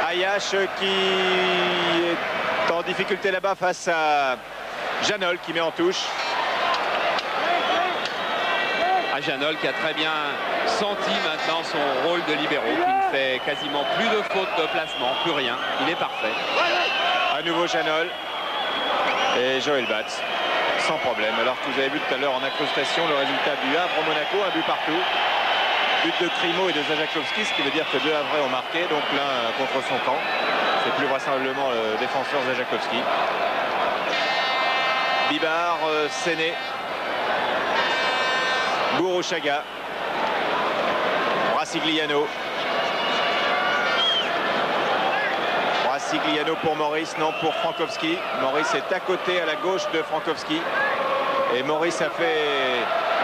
Ayache qui est en difficulté là-bas face à Janol qui met en touche. Janol qui a très bien senti maintenant son rôle de libéraux, qui ne fait quasiment plus de fautes de placement, plus rien. Il est parfait. À nouveau Janol et Joël Batz. Sans problème. Alors que vous avez vu tout à l'heure en incrustation le résultat du Havre au Monaco, un but partout. But de Crimo et de Zajakovski, ce qui veut dire que deux Havrais ont marqué, donc l'un contre son camp. C'est plus vraisemblablement le défenseur Zajakovski. Bibar, Séné, Bourouchaga, Brasigliano. Brasigliano pour Maurice, non pour Frankowski. Maurice est à côté, à la gauche de Frankowski. Et Maurice a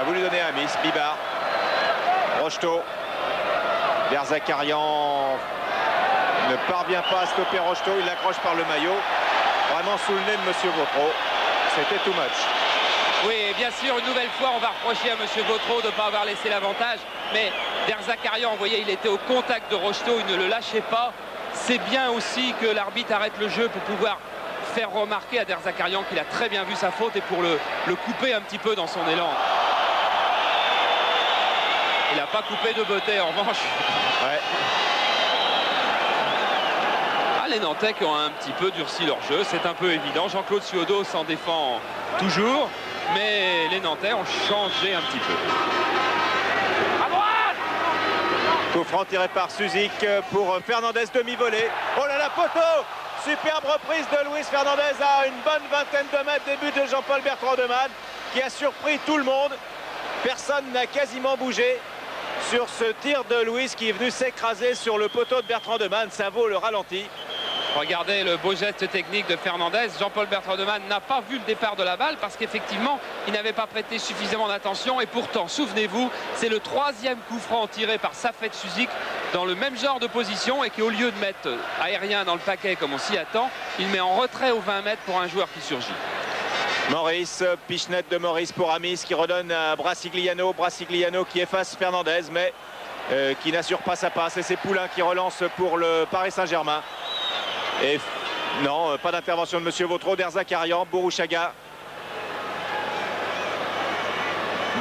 voulu donner à Miss. Bibar, Rocheteau, Derzakarian ne parvient pas à stopper Rocheteau. Il l'accroche par le maillot. Vraiment sous le nez de Monsieur Vautreau. C'était too much. Oui, et bien sûr, une nouvelle fois, on va reprocher à Monsieur Vautreau de ne pas avoir laissé l'avantage. Mais Derzakarian, vous voyez, il était au contact de Rocheteau, il ne le lâchait pas. C'est bien aussi que l'arbitre arrête le jeu pour pouvoir faire remarquer à Derzakarian qu'il a très bien vu sa faute et pour le couper un petit peu dans son élan. Il n'a pas coupé de beauté en revanche. Ouais. Ah, les Nantais qui ont un petit peu durci leur jeu, c'est un peu évident. Jean-Claude Suodo s'en défend toujours, mais les Nantais ont changé un petit peu. Coup franc tiré par Suzik pour Fernandez, demi-volée. Oh là là, poteau! Superbe reprise de Luis Fernandez à une bonne vingtaine de mètres des buts de Jean-Paul Bertrand de Man, qui a surpris tout le monde. Personne n'a quasiment bougé sur ce tir de Luis qui est venu s'écraser sur le poteau de Bertrand de Man. Ça vaut le ralenti. Regardez le beau geste technique de Fernandez. Jean-Paul Bertrand de Man n'a pas vu le départ de la balle parce qu'effectivement, il n'avait pas prêté suffisamment d'attention. Et pourtant, souvenez-vous, c'est le troisième coup franc tiré par Safet Suzik dans le même genre de position et qui, au lieu de mettre aérien dans le paquet comme on s'y attend, il met en retrait aux 20 mètres pour un joueur qui surgit. Maurice, pichenette de Maurice pour Amis qui redonne à Brasigliano. Brasigliano qui efface Fernandez mais qui n'assure pas sa passe. Et c'est Poulain qui relance pour le Paris Saint-Germain. Et non, pas d'intervention de Monsieur Vautreau. Derzakarian, Bourouchaga.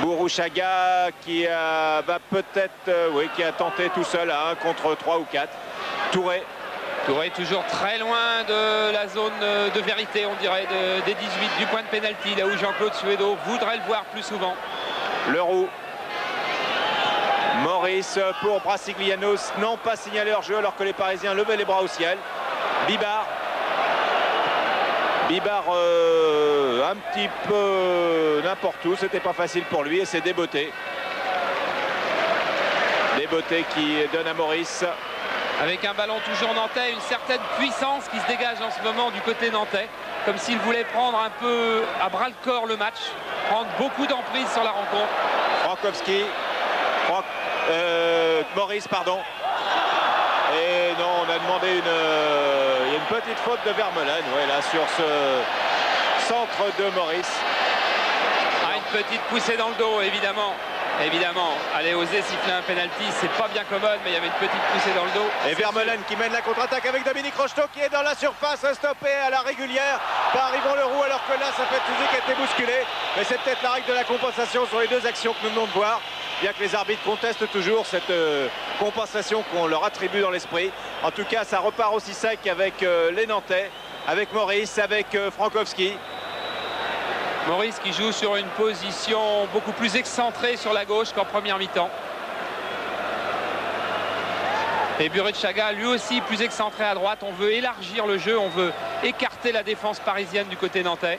Bourouchaga qui va peut-être, oui, qui a tenté tout seul à 1 contre 3 ou 4. Touré. Touré toujours très loin de la zone de vérité, on dirait, des 18, du point de pénalty, là où Jean-Claude Suédo voudrait le voir plus souvent. Leroux. Maurice pour Brasigliano, non pas signalé hors jeu alors que les Parisiens levaient les bras au ciel. Bibar. Bibar un petit peu n'importe où, c'était pas facile pour lui et c'est Desbotté. Desbotté qui donne à Maurice. Avec un ballon toujours nantais, une certaine puissance qui se dégage en ce moment du côté nantais, comme s'il voulait prendre un peu à bras-le-corps le match, prendre beaucoup d'emprise sur la rencontre. Frankowski, Maurice, pardon. Et non, on a demandé il y a une petite faute de Vermeulen, ouais, là, sur ce centre de Maurice. Ah, une petite poussée dans le dos, évidemment. Évidemment, aller oser siffler un penalty, c'est pas bien commode, mais il y avait une petite poussée dans le dos. Et Vermeulen qui mène la contre-attaque avec Dominique Rocheteau qui est dans la surface, stoppé à la régulière par Yvon Leroux, alors que là, ça fait Suzy qui a été bousculé. Mais c'est peut-être la règle de la compensation sur les deux actions que nous venons de voir, bien que les arbitres contestent toujours cette compensation qu'on leur attribue dans l'esprit. En tout cas, ça repart aussi sec avec les Nantais, avec Maurice, avec Frankowski. Maurice qui joue sur une position beaucoup plus excentrée sur la gauche qu'en première mi-temps. Et Burruchaga lui aussi plus excentré à droite. On veut élargir le jeu, on veut écarter la défense parisienne du côté nantais.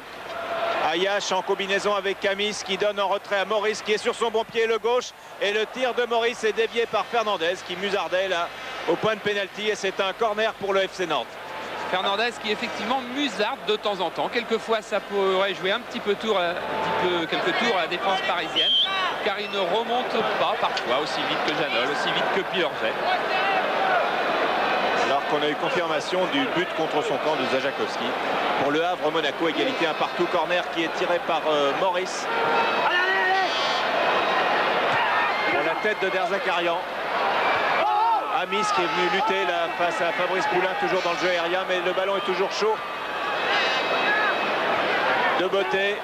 Ayache en combinaison avec Camis qui donne en retrait à Maurice qui est sur son bon pied le gauche. Et le tir de Maurice est dévié par Fernandez qui musardait là au point de pénalty. Et c'est un corner pour le FC Nantes. Fernandez qui effectivement musarde de temps en temps. Quelquefois ça pourrait jouer un petit peu quelques tours à la défense parisienne, car il ne remonte pas parfois aussi vite que Janol, aussi vite que Pilorget. Alors qu'on a eu confirmation du but contre son camp de Zajakowski. Pour le Havre, Monaco, égalité un partout, corner qui est tiré par Maurice. Pour la tête de Derzakarian. Amis qui est venu lutter là face à Fabrice Poulain, toujours dans le jeu aérien, mais le ballon est toujours chaud. De beauté.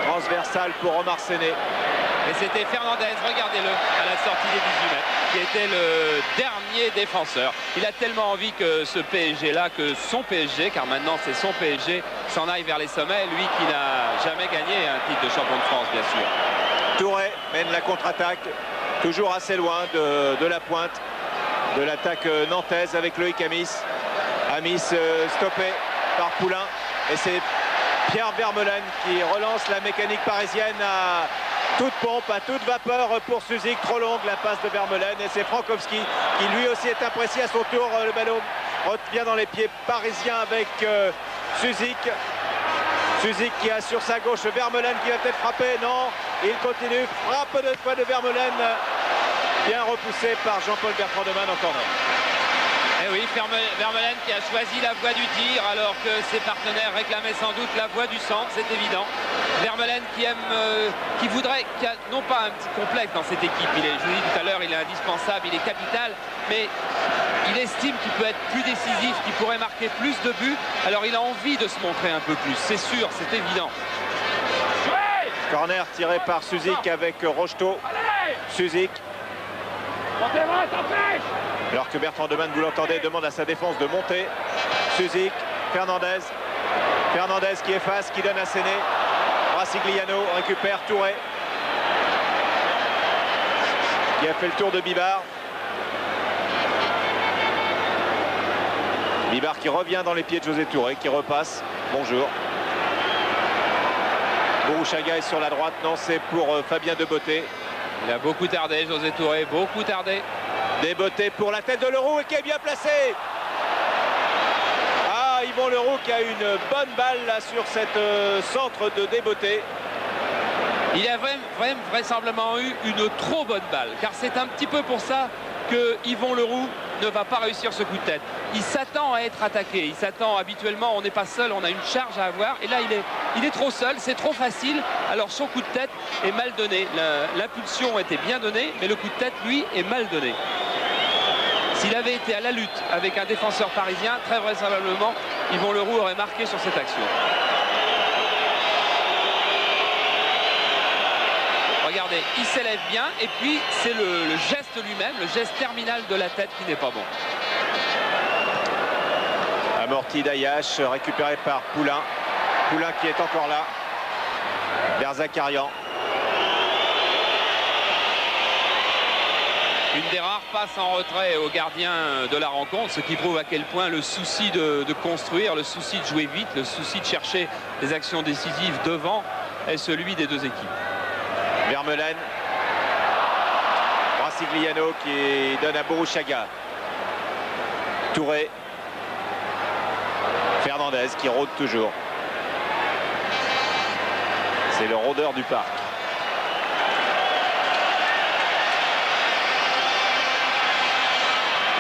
Transversal pour Omar Séné. Et c'était Fernandez, regardez-le, à la sortie des 18 mètres, qui était le dernier défenseur. Il a tellement envie que ce PSG-là, que son PSG, car maintenant c'est son PSG, s'en aille vers les sommets, lui qui n'a jamais gagné un titre de champion de France, bien sûr. Touré mène la contre-attaque. Toujours assez loin de la pointe de l'attaque nantaise avec Loïc Amis. Amis stoppé par Poulain. Et c'est Pierre Vermeulen qui relance la mécanique parisienne à toute pompe, à toute vapeur pour Suzik. Trop longue la passe de Vermeulen. Et c'est Frankowski qui lui aussi est apprécié à son tour. Le ballon revient dans les pieds parisiens avec Suzik. Suzik qui a sur sa gauche Vermeulen qui va peut-être frapper. Non, il continue. Frappe de fois de Vermeulen. Bien repoussé par Jean-Paul Bertrand-Demanne en corner. Et oui, Vermeulen qui a choisi la voie du tir alors que ses partenaires réclamaient sans doute la voie du centre, c'est évident. Vermeulen qui aime, qui a non pas un petit complexe dans cette équipe. Je vous l'ai dit tout à l'heure, il est indispensable, il est capital, mais il estime qu'il peut être plus décisif, qu'il pourrait marquer plus de buts. Alors il a envie de se montrer un peu plus, c'est sûr, c'est évident. Corner tiré par Suzik avec Rocheteau. Suzik. Alors que Bertrand-Demanne, vous l'entendez, demande à sa défense de monter. Suzik, Fernandez. Fernandez qui efface, qui donne à Séné. Brasigliano récupère Touré. Qui a fait le tour de Bibar. Bibar qui revient dans les pieds de José Touré, qui repasse. Bonjour. Burruchaga est sur la droite. Non, c'est pour Fabien Debeauté. Il a beaucoup tardé, José Touré, beaucoup tardé. Debeauté pour la tête de Leroux et qui est bien placé. Ah, Yvon Leroux qui a une bonne balle là sur cette centre de Debeauté. Il a vraisemblablement eu une trop bonne balle, car c'est un petit peu pour ça que Yvon Leroux ne va pas réussir ce coup de tête. Il s'attend à être attaqué, il s'attend habituellement, on n'est pas seul, on a une charge à avoir, et là il est trop seul, c'est trop facile, alors son coup de tête est mal donné. L'impulsion était bien donnée, mais le coup de tête, lui, est mal donné. S'il avait été à la lutte avec un défenseur parisien, très vraisemblablement, Yvon Leroux aurait marqué sur cette action. Regardez, il s'élève bien et puis c'est le geste lui-même, le geste terminal de la tête qui n'est pas bon. Amorti d'Ayache, récupéré par Poulain. Poulain qui est encore là. Derzakarian. Une des rares passes en retrait au gardien de la rencontre, ce qui prouve à quel point le souci de construire, le souci de jouer vite, le souci de chercher des actions décisives devant est celui des deux équipes. Vermeulen. Brasigliano qui donne à Burruchaga. Touré. Fernandez qui rôde toujours. C'est le rôdeur du parc.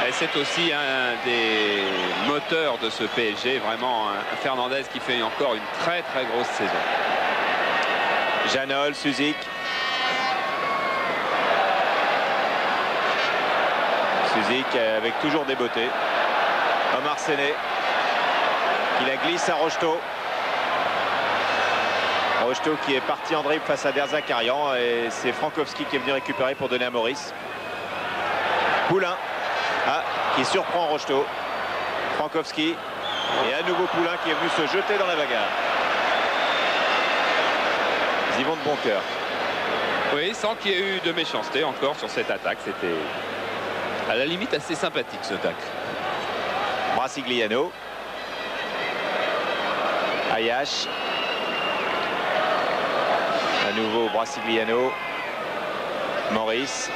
Et c'est aussi un des moteurs de ce PSG, vraiment un Fernandez qui fait encore une très très grosse saison. Janol, Suzik. Suzik avec toujours des beautés. Omar Séné qui la glisse à Rocheteau. Rocheteau qui est parti en dribble face à Derzakarian et c'est Frankowski qui est venu récupérer pour donner à Maurice. Poulain qui surprend Rocheteau. Frankowski et à nouveau Poulain qui est venu se jeter dans la bagarre. Ils y vont de bon cœur. Oui, sans qu'il y ait eu de méchanceté encore sur cette attaque. C'était à la limite assez sympathique ce tacle. Brasigliano. Ayash. À nouveau Brasigliano. Maurice.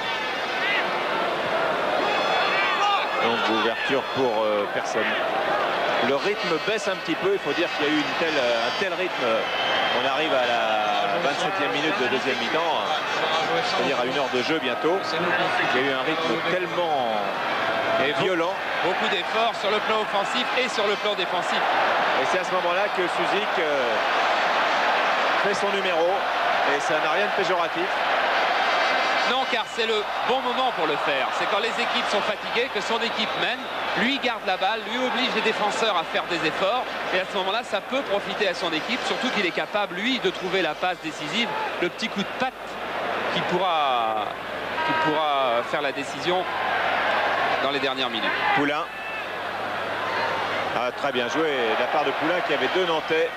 Donc ouverture pour personne. Le rythme baisse un petit peu. Il faut dire qu'il y a eu un tel rythme. On arrive à la 27e minute de deuxième mi-temps. C'est-à-dire à 1 heure de jeu bientôt. Il y a eu un rythme tellement violent. Beaucoup d'efforts sur le plan offensif et sur le plan défensif. Et c'est à ce moment-là que Suzik fait son numéro. Et ça n'a rien de péjoratif. Non, car c'est le bon moment pour le faire. C'est quand les équipes sont fatiguées que son équipe mène. Lui garde la balle, lui oblige les défenseurs à faire des efforts. Et à ce moment-là, ça peut profiter à son équipe. Surtout qu'il est capable, lui, de trouver la passe décisive. Le petit coup de patte qui pourra faire la décision dans les dernières minutes. Poulain. Très bien joué de la part de Poulain qui avait 2 Nantais,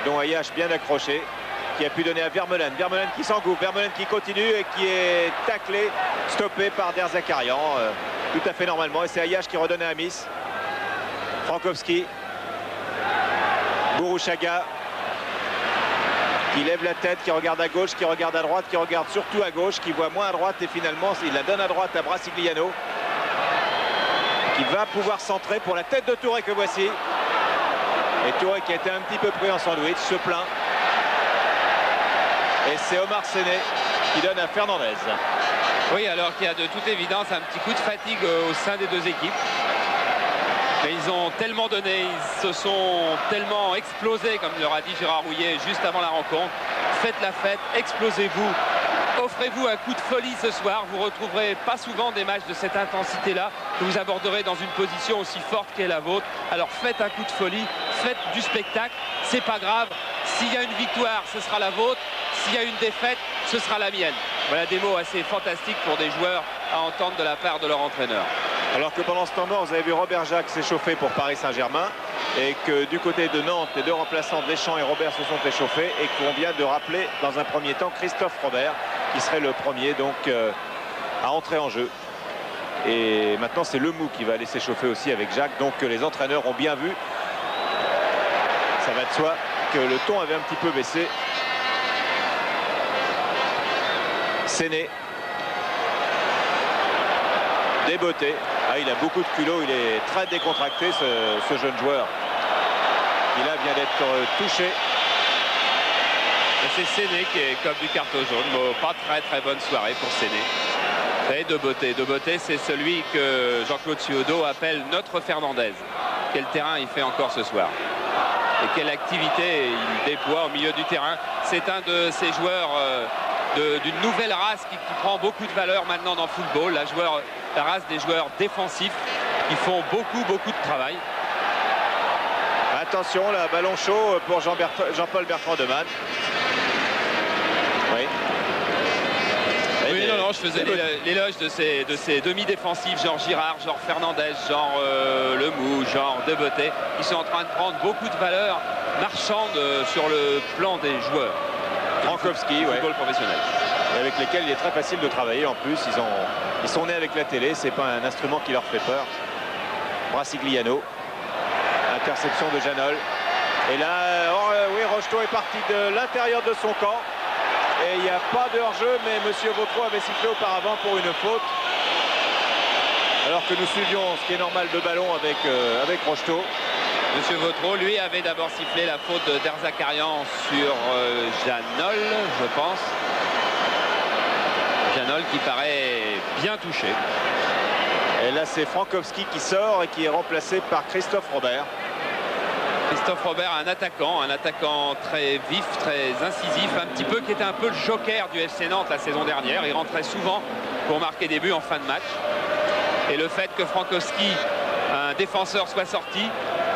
dont Ayash bien accroché, qui a pu donner à Vermeulen. Vermeulen qui s'engouffre, Vermeulen qui continue et qui est taclé, stoppé par Derzakarian, tout à fait normalement. Et c'est Ayash qui redonne à Amis. Frankowski. Bourouchaga qui lève la tête, qui regarde à gauche, qui regarde à droite, qui regarde surtout à gauche, qui voit moins à droite et finalement il la donne à droite à Brasigliano, qui va pouvoir centrer pour la tête de Touré que voici. Et Touré qui a été un petit peu pris en sandwich, se plaint. Et c'est Omar Séné qui donne à Fernandez. Oui, alors qu'il y a de toute évidence un petit coup de fatigue au sein des deux équipes. Mais ils ont tellement donné, ils se sont tellement explosés, comme l'aura dit Gérard Rouillet juste avant la rencontre. Faites la fête, explosez-vous. Offrez-vous un coup de folie ce soir. Vous retrouverez pas souvent des matchs de cette intensité-là que vous aborderez dans une position aussi forte qu'est la vôtre. Alors faites un coup de folie, faites du spectacle. C'est pas grave. S'il y a une victoire, ce sera la vôtre. S'il y a une défaite, ce sera la mienne. Voilà des mots assez fantastiques pour des joueurs à entendre de la part de leur entraîneur. Alors que pendant ce temps mort, vous avez vu Robert Jacques s'échauffer pour Paris Saint-Germain et que du côté de Nantes, les 2 remplaçants Deschamps et Robert se sont échauffés et qu'on vient de rappeler dans un premier temps Christophe Robert qui serait le premier donc à entrer en jeu. Et maintenant c'est Lemou qui va aller s'échauffer aussi avec Jacques, donc les entraîneurs ont bien vu. Ça va de soi que le ton avait un petit peu baissé. Séné. Des beautés. Il a beaucoup de culot, il est très décontracté ce jeune joueur. Il a vient d'être touché. Et c'est Séné qui est comme du carton jaune. Bon, pas très bonne soirée pour Séné. Et de beauté, c'est celui que Jean-Claude Suodo appelle notre Fernandez. Quel terrain il fait encore ce soir. Et quelle activité il déploie au milieu du terrain. C'est un de ces joueurs d'une nouvelle race qui prend beaucoup de valeur maintenant dans le football. La race des joueurs défensifs qui font beaucoup de travail. Attention, là, ballon chaud pour Jean-Paul Bertrand de Man. Oui. Oui, non, je faisais l'éloge de ces demi-défensifs, genre Girard, genre Fernandez, genre Lemou, genre De Beauté. Ils sont en train de prendre beaucoup de valeur marchande sur le plan des joueurs. Frankowski, football professionnel. Et avec lesquels il est très facile de travailler en plus. Ils sont nés avec la télé, c'est pas un instrument qui leur fait peur. Brasigliano. Interception de Janol. Et là, oui, Rocheteau est parti de l'intérieur de son camp. Et il n'y a pas de hors-jeu, mais M. Vautreau avait sifflé auparavant pour une faute. Alors que nous suivions, ce qui est normal, de ballon avec Rocheteau. Monsieur Vautreau, lui, avait d'abord sifflé la faute de Derzakarian sur Janol, je pense. Janol qui paraît bien touché. Et là, c'est Frankowski qui sort et qui est remplacé par Christophe Robert. Christophe Robert, un attaquant très vif, très incisif, un petit peu qui était un peu le joker du FC Nantes la saison dernière. Il rentrait souvent pour marquer des buts en fin de match. Et le fait que Frankowski, un défenseur, soit sorti,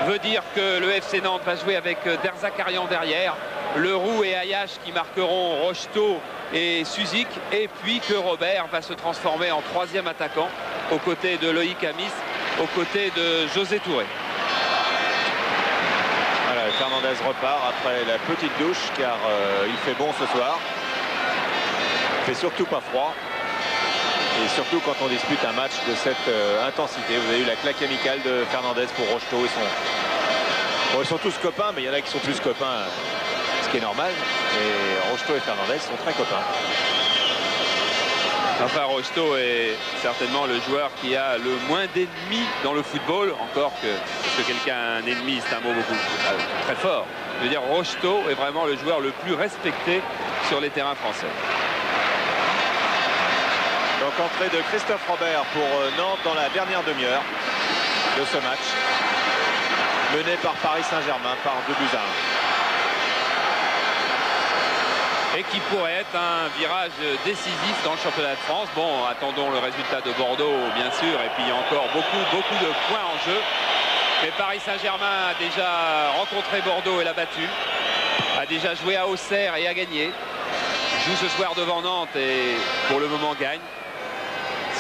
veut dire que le FC Nantes va jouer avec Derzakarian derrière, Leroux et Ayache qui marqueront Rocheteau et Suzik, et puis que Robert va se transformer en troisième attaquant aux côtés de Loïc Amis, aux côtés de José Touré. Voilà, Fernandez repart après la petite douche car il fait bon ce soir. Il fait surtout pas froid. Et surtout quand on dispute un match de cette intensité. Vous avez eu la claque amicale de Fernandez pour Rocheteau. Ils sont tous copains, mais il y en a qui sont plus copains, ce qui est normal. Et Rocheteau et Fernandez sont très copains. Enfin, Rocheteau est certainement le joueur qui a le moins d'ennemis dans le football. Encore que, parce que quelqu'un a un ennemi, c'est un mot beaucoup très fort. Je veux dire, Rocheteau est vraiment le joueur le plus respecté sur les terrains français. Donc entrée de Christophe Robert pour Nantes dans la dernière demi-heure de ce match. Mené par Paris Saint-Germain par 2-1. Et qui pourrait être un virage décisif dans le championnat de France. Bon, attendons le résultat de Bordeaux, bien sûr. Et puis il y a encore beaucoup de points en jeu. Mais Paris Saint-Germain a déjà rencontré Bordeaux et l'a battu. A déjà joué à Auxerre et a gagné. Joue ce soir devant Nantes et pour le moment gagne.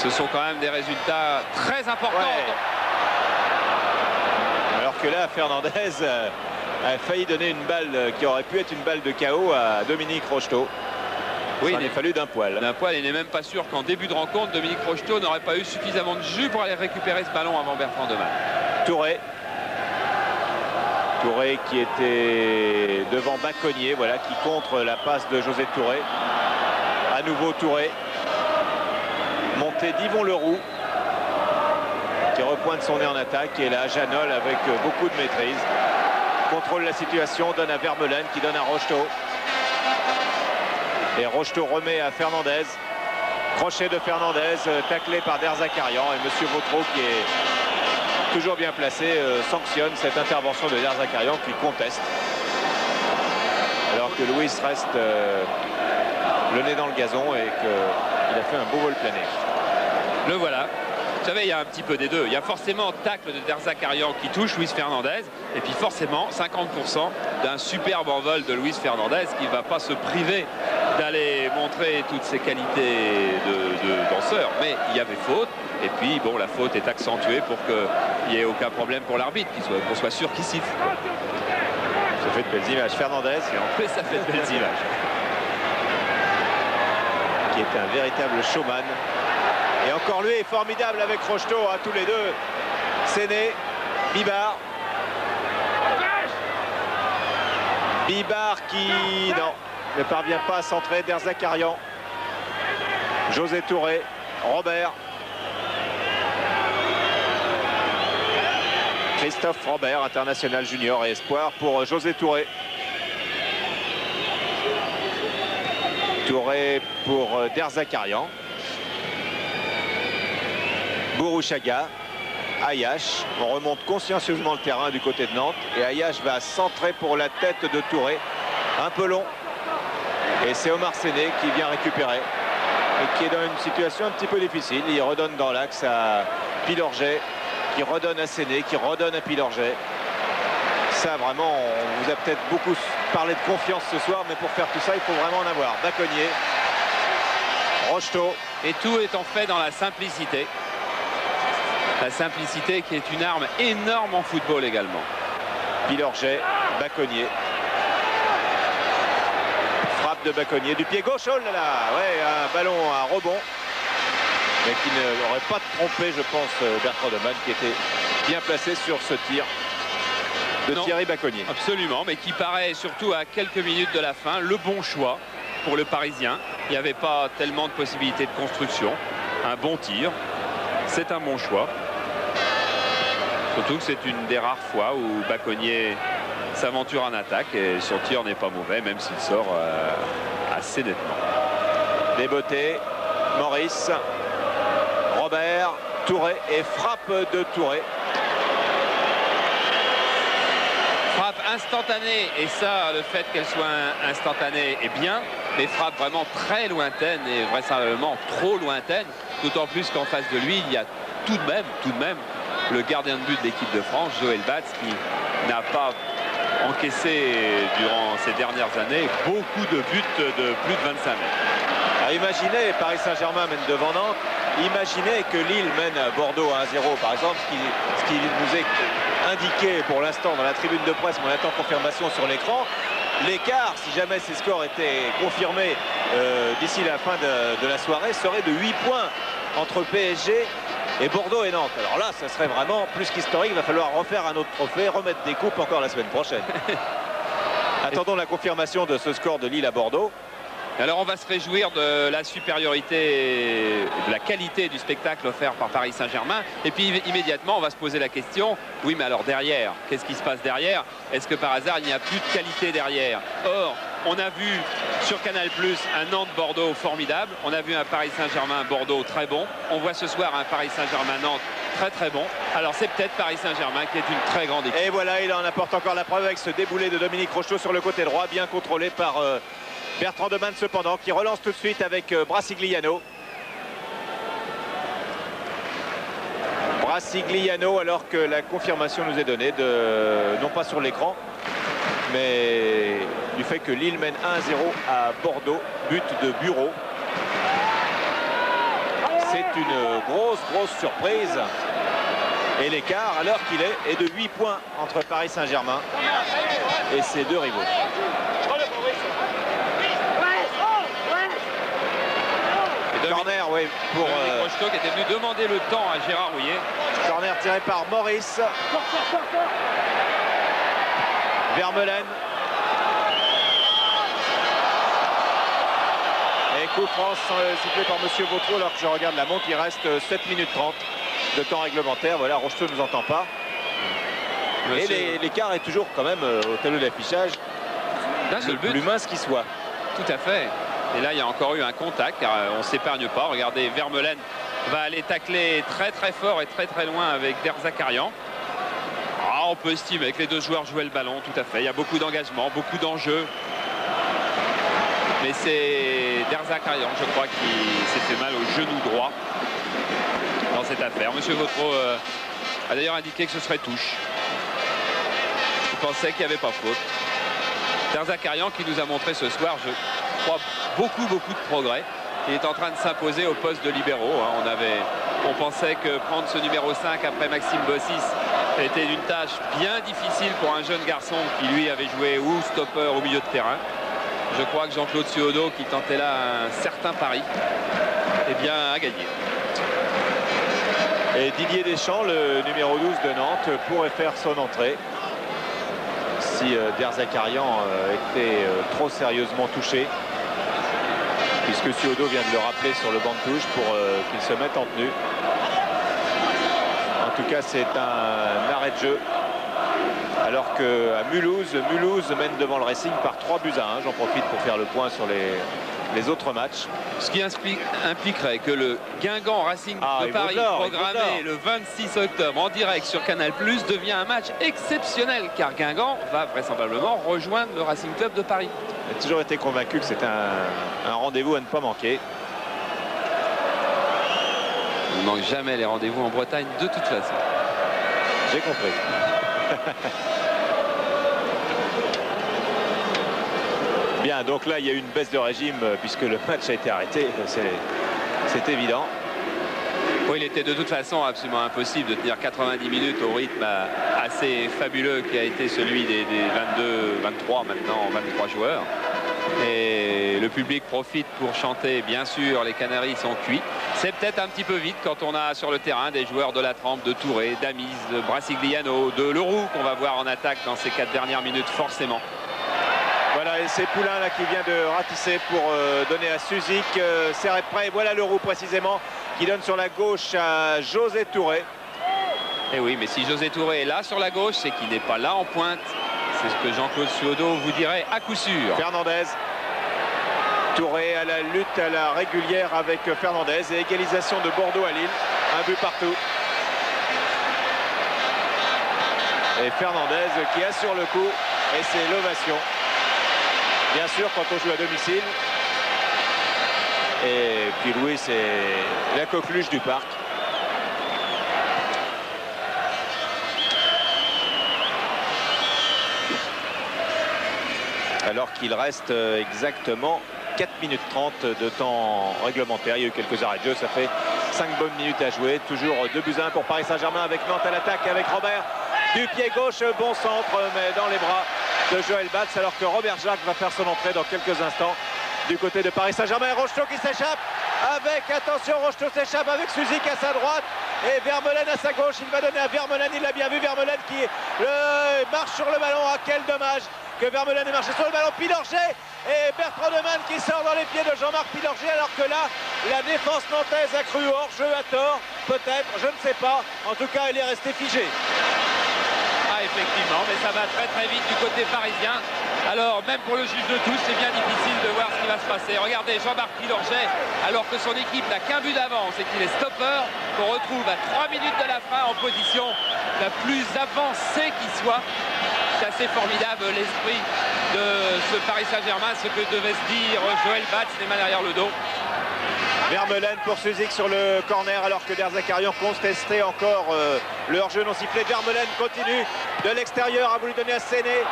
Ce sont quand même des résultats très importants. Ouais. Alors que là, Fernandez a failli donner une balle qui aurait pu être une balle de KO à Dominique Rocheteau. Oui, il a fallu d'un poil. D'un poil, il n'est même pas sûr qu'en début de rencontre, Dominique Rocheteau n'aurait pas eu suffisamment de jus pour aller récupérer ce ballon avant Bertrand Demal. Touré qui était devant Bacconnier, voilà, qui contre la passe de José Touré. À nouveau Touré. Montée d'Yvon Leroux qui repointe son nez en attaque. Et là, Janol avec beaucoup de maîtrise contrôle la situation, donne à Vermeulen qui donne à Rocheteau. Et Rocheteau remet à Fernandez. Crochet de Fernandez, taclé par Derzakarian. Et Monsieur Vautreau, qui est toujours bien placé, sanctionne cette intervention de Derzakarian qui conteste. Alors que Louis reste le nez dans le gazon et qu'il a fait un beau vol plané. Le voilà. Vous savez, il y a un petit peu des deux. Il y a forcément tacle de Derzakarian qui touche Luis Fernandez. Et puis forcément 50% d'un superbe envol de Luis Fernandez qui ne va pas se priver d'aller montrer toutes ses qualités de danseur. Mais il y avait faute. Et puis bon, la faute est accentuée pour qu'il n'y ait aucun problème pour l'arbitre, qu'on soit sûr qu'il siffle. Ça fait de belles images. Fernandez. Et en plus, ça fait de belles images. Qui est un véritable showman. Et encore lui est formidable avec Rocheteau, hein, tous les deux. Séné, Bibar. Bibar qui ne parvient pas à centrer. Derzakarian. José Touré. Robert. Christophe Robert, international junior et espoir pour José Touré. Touré pour Derzakarian. Bourouchaga, Ayache. On remonte consciencieusement le terrain du côté de Nantes. Et Ayache va centrer pour la tête de Touré. Un peu long. Et c'est Omar Séné qui vient récupérer. Et qui est dans une situation un petit peu difficile. Il redonne dans l'axe à Pilorget. Qui redonne à Séné. Qui redonne à Pilorget. Ça, vraiment, on vous a peut-être beaucoup parlé de confiance ce soir. Mais pour faire tout ça, il faut vraiment en avoir. Bacconnier. Rocheteau. Et tout étant fait dans la simplicité. La simplicité qui est une arme énorme en football également. Pilorget, Bacconnier. Frappe de Bacconnier du pied gauche. Oh là là, ouais, un ballon, un rebond. Mais qui n'aurait pas trompé, je pense, Bertrand Demal, qui était bien placé sur ce tir de Thierry Bacconnier. Absolument, mais qui paraît surtout à quelques minutes de la fin le bon choix pour le Parisien. Il n'y avait pas tellement de possibilités de construction. Un bon tir, c'est un bon choix. Surtout que c'est une des rares fois où Bacconnier s'aventure en attaque et son tir n'est pas mauvais, même s'il sort assez nettement. Débeauté, Maurice, Robert, Touré et frappe de Touré. Frappe instantanée, et ça, le fait qu'elle soit instantanée est bien, mais frappe vraiment très lointaine et vraisemblablement trop lointaine, d'autant plus qu'en face de lui, il y a tout de même, le gardien de but de l'équipe de France, Joël Batz, qui n'a pas encaissé durant ces dernières années beaucoup de buts de plus de 25 mètres. Alors imaginez, Paris Saint-Germain mène devant Nantes, imaginez que Lille mène à Bordeaux à 1-0 par exemple, ce qui nous est indiqué pour l'instant dans la tribune de presse, mais on attend confirmation sur l'écran. L'écart, si jamais ces scores étaient confirmés d'ici la fin de la soirée, serait de 8 points entre PSG et Bordeaux et Nantes. Alors là, ça serait vraiment plus qu'historique. Il va falloir refaire un autre trophée, remettre des coupes encore la semaine prochaine. Attendons la confirmation de ce score de Lille à Bordeaux. Alors on va se réjouir de la supériorité, de la qualité du spectacle offert par Paris Saint-Germain. Et puis immédiatement on va se poser la question, oui mais alors derrière, qu'est-ce qui se passe derrière? Est-ce que par hasard il n'y a plus de qualité derrière? Or, on a vu sur Canal+ un Nantes-Bordeaux formidable. On a vu un Paris Saint-Germain-Bordeaux très bon. On voit ce soir un Paris Saint-Germain-Nantes très bon. Alors c'est peut-être Paris Saint-Germain qui est une très grande équipe. Et voilà, il en apporte encore la preuve avec ce déboulé de Dominique Rocheteau sur le côté droit, bien contrôlé par Bertrand Demanne cependant, qui relance tout de suite avec Brasigliano. Brasigliano, alors que la confirmation nous est donnée, non pas sur l'écran, mais du fait que Lille mène 1-0 à Bordeaux, but de Bureau. C'est une grosse surprise. Et l'écart, à l'heure qu'il est de 8 points entre Paris Saint-Germain et ses deux rivaux. Corner, oui, pour Rocheteau qui était venu demander le temps à Gérard Rouillet. Corner tiré par Maurice. Vermeulen. Et coup franc sifflé par Monsieur Vautreau, alors que je regarde la montre, il reste 7 minutes 30 de temps réglementaire. Voilà, Rocheteau ne nous entend pas. Monsieur... Et l'écart est toujours quand même au tableau d'affichage le plus mince qui soit. Tout à fait. Et là, il y a encore eu un contact, car on ne s'épargne pas. Regardez, Vermeulen va aller tacler très fort et très loin avec Derzakarian. Ah, on peut estimer que les deux joueurs jouaient le ballon, tout à fait. Il y a beaucoup d'engagement, beaucoup d'enjeux. Mais c'est Derzakarian, je crois, qui s'est fait mal au genou droit dans cette affaire. Monsieur Vautreau a d'ailleurs indiqué que ce serait touche. Il pensait qu'il n'y avait pas faute. Derzakarian qui nous a montré ce soir, je crois, beaucoup de progrès. Il est en train de s'imposer au poste de libéraux. On pensait que prendre ce numéro 5 après Maxime Bossis était une tâche bien difficile pour un jeune garçon qui lui avait joué ou stopper au milieu de terrain. Je crois que Jean-Claude Suodo, qui tentait là un certain pari, eh bien, a gagné. Et Didier Deschamps, le numéro 12 de Nantes, pourrait faire son entrée si Derzakarian était trop sérieusement touché, puisque Suodo vient de le rappeler sur le banc de touche pour qu'il se mette en tenue. En tout cas, c'est un arrêt de jeu, alors qu'à Mulhouse mène devant le Racing par 3-1. J'en profite pour faire le point sur les autres matchs. Ce qui impliquerait que le Guingamp Racing de Paris, programmé le 26 octobre en direct sur Canal+, devient un match exceptionnel, car Guingamp va vraisemblablement rejoindre le Racing Club de Paris. J'ai toujours été convaincu que c'est un rendez-vous à ne pas manquer. On ne manque jamais les rendez-vous en Bretagne de toute façon. J'ai compris. Bien, donc là il y a eu une baisse de régime puisque le match a été arrêté, c'est évident. Oui, il était de toute façon absolument impossible de tenir 90 minutes au rythme assez fabuleux qui a été celui des 22, 23 maintenant, 23 joueurs. Et le public profite pour chanter, bien sûr, les Canaries sont cuits. C'est peut-être un petit peu vite quand on a sur le terrain des joueurs de la trempe, de Touré, d'Amise, de Brasigliano, de Leroux qu'on va voir en attaque dans ces 4 dernières minutes forcément. Voilà, et c'est Poulain là qui vient de ratisser pour donner à Suzik. Serret près, et voilà Leroux précisément qui donne sur la gauche à José Touré. Et oui, mais si José Touré est là sur la gauche, c'est qu'il n'est pas là en pointe. C'est ce que Jean-Claude Suodo vous dirait à coup sûr. Fernandez. Touré à la lutte à la régulière avec Fernandez et égalisation de Bordeaux à Lille. Un but partout. Et Fernandez qui assure le coup. Et c'est l'ovation. Bien sûr, quand on joue à domicile. Et puis Louis, c'est la coqueluche du parc. Alors qu'il reste exactement 4 minutes 30 de temps réglementaire. Il y a eu quelques arrêts de jeu, ça fait 5 bonnes minutes à jouer. Toujours 2-1 pour Paris Saint-Germain avec Nantes à l'attaque, avec Robert du pied gauche, bon centre, mais dans les bras de Joël Batz, alors que Robert Jacques va faire son entrée dans quelques instants du côté de Paris Saint-Germain. Rocheteau qui s'échappe avec, attention, Rocheteau s'échappe avec Suzik à sa droite et Vermeulen à sa gauche. Il va donner à Vermeulen, il l'a bien vu, Vermeulen qui marche sur le ballon. Ah, quel dommage que Vermeulen ait marché sur le ballon. Pilorget et Bertrand Neumann qui sort dans les pieds de Jean-Marc Pilorget, alors que là, la défense nantaise a cru hors-jeu à tort, peut-être, je ne sais pas. En tout cas, elle est restée figée. Ah, effectivement, mais ça va très très vite du côté parisien. Alors, même pour le juge de touche, c'est bien difficile de voir ce qui va se passer. Regardez Jean-Marc Pilorget, alors que son équipe n'a qu'un but d'avance et qu'il est stopper, qu'on retrouve à 3 minutes de la fin en position la plus avancée qui soit. C'est assez formidable l'esprit de ce Paris Saint-Germain, ce que devait se dire Joël Batz, les mains derrière le dos. Vermeulen pour Suzik sur le corner, alors que Derzakarian contestait encore le hors-jeu non sifflé. Vermeulen continue de l'extérieur, a voulu donner à Séné.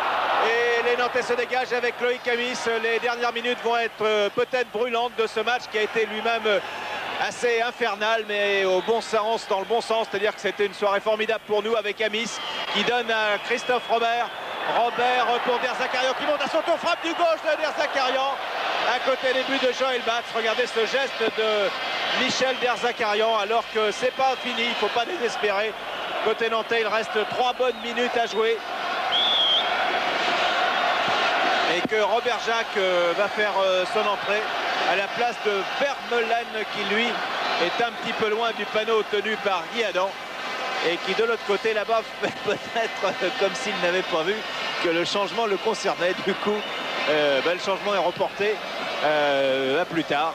Et les Nantais se dégagent avec Loïc Amis. Les dernières minutes vont être peut-être brûlantes de ce match qui a été lui-même assez infernal, mais au bon sens, dans le bon sens, c'est-à-dire que c'était une soirée formidable pour nous avec Amis qui donne à Christophe Robert. Robert pour Derzakarian qui monte à son tour, frappe du gauche de Derzakarian à côté des buts de Joël Batz. Regardez ce geste de Michel Derzakarian, alors que c'est pas fini, il ne faut pas désespérer. Côté nantais, il reste 3 bonnes minutes à jouer. Et que Robert Jacques va faire son entrée à la place de Vermeulen qui lui est un petit peu loin du panneau tenu par Guy Adam et qui de l'autre côté là-bas fait peut-être comme s'il n'avait pas vu que le changement le concernait. Du coup le changement est reporté à plus tard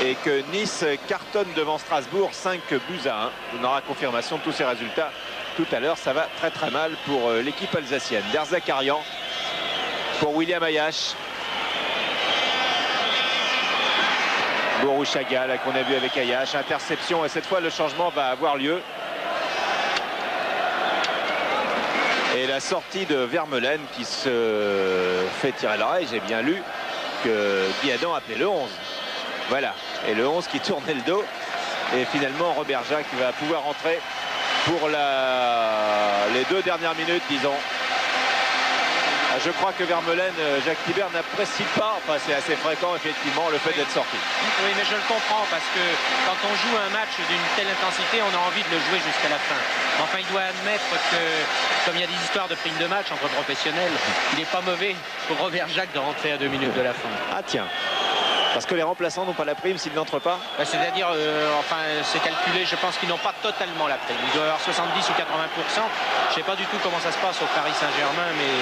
et que Nice cartonne devant Strasbourg 5 buts à 1. On aura confirmation de tous ces résultats tout à l'heure. Ça va très très mal pour l'équipe alsacienne. Derzakarian pour William Ayache. Borouchaga qu'on a vu avec Ayache. Interception et cette fois le changement va avoir lieu. Et la sortie de Vermeulen qui se fait tirer l'oreille. J'ai bien lu que Guy Adam appelait le 11. Voilà. Et le 11 qui tournait le dos. Et finalement Robert Jacques va pouvoir entrer pour les 2 dernières minutes, disons. Je crois que Vermeulen, Jacques Thibert n'apprécie pas, enfin c'est assez fréquent effectivement, le fait d'être sorti. Oui, mais je le comprends parce que quand on joue un match d'une telle intensité, on a envie de le jouer jusqu'à la fin. Enfin, il doit admettre que, comme il y a des histoires de primes de match entre professionnels, il n'est pas mauvais pour Robert Jacques de rentrer à 2 minutes de la fin. Ah tiens, parce que les remplaçants n'ont pas la prime s'ils n'entrent pas. C'est-à-dire, enfin, c'est calculé, je pense qu'ils n'ont pas totalement la prime. Ils doivent avoir 70 ou 80%. Je ne sais pas du tout comment ça se passe au Paris Saint-Germain, mais...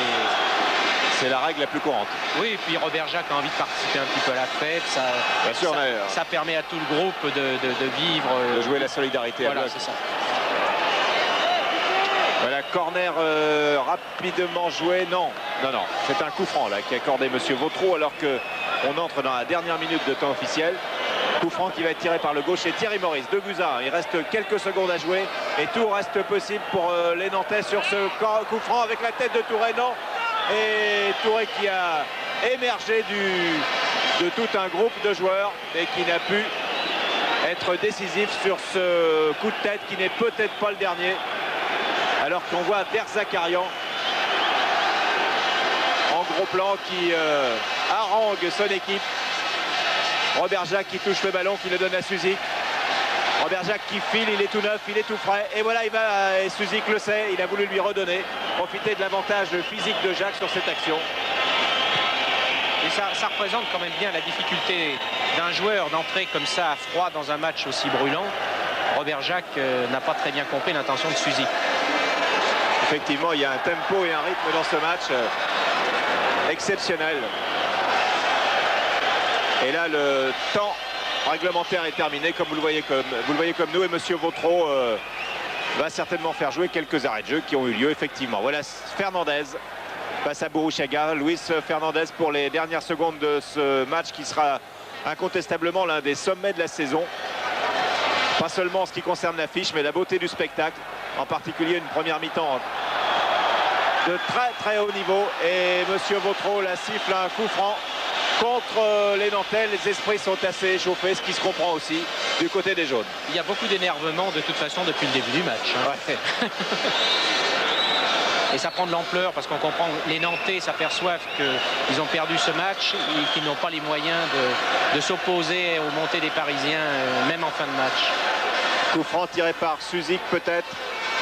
C'est la règle la plus courante. Oui, et puis Robert Jacques a envie de participer un petit peu à la fête. Bien sûr, ça permet à tout le groupe de vivre. De jouer la solidarité. Voilà, c'est ça. Voilà, corner rapidement joué. Non, c'est un coup franc là qui a accordé Monsieur Vautreau alors qu'on entre dans la dernière minute de temps officiel. Coup franc qui va être tiré par le gaucher Thierry Maurice, 2 buts à 1. Il reste quelques secondes à jouer et tout reste possible pour les Nantais sur ce coup franc avec la tête de Touré. Non. Et Touré qui a émergé de tout un groupe de joueurs et qui n'a pu être décisif sur ce coup de tête qui n'est peut-être pas le dernier. Alors qu'on voit Derzakarian en gros plan qui harangue son équipe. Robert Jacques qui touche le ballon, qui le donne à Suzik. Robert Jacques qui file, il est tout neuf, il est tout frais. Et voilà, et Suzik le sait, il a voulu lui redonner. Profiter de l'avantage physique de Jacques sur cette action. Et ça représente quand même bien la difficulté d'un joueur d'entrer comme ça à froid dans un match aussi brûlant. Robert Jacques n'a pas très bien compris l'intention de Suzik. Effectivement, il y a un tempo et un rythme dans ce match exceptionnel. Et là, le temps réglementaire est terminé, comme vous le voyez comme nous. Et Monsieur Vautreau va certainement faire jouer quelques arrêts de jeu qui ont eu lieu, effectivement. Voilà Fernandez face à Burruchaga. Luis Fernandez pour les dernières secondes de ce match qui sera incontestablement l'un des sommets de la saison. Pas seulement en ce qui concerne l'affiche, mais la beauté du spectacle. En particulier une première mi-temps de très très haut niveau. Et Monsieur Vautreau la siffle un coup franc contre les Nantais. Les esprits sont assez échauffés, ce qui se comprend aussi du côté des jaunes. Il y a beaucoup d'énervement de toute façon depuis le début du match. Hein. Ouais. Et ça prend de l'ampleur parce qu'on comprend que les Nantais s'aperçoivent qu'ils ont perdu ce match et qu'ils n'ont pas les moyens de s'opposer aux montées des Parisiens, même en fin de match. Coup franc tiré par Suzik peut-être.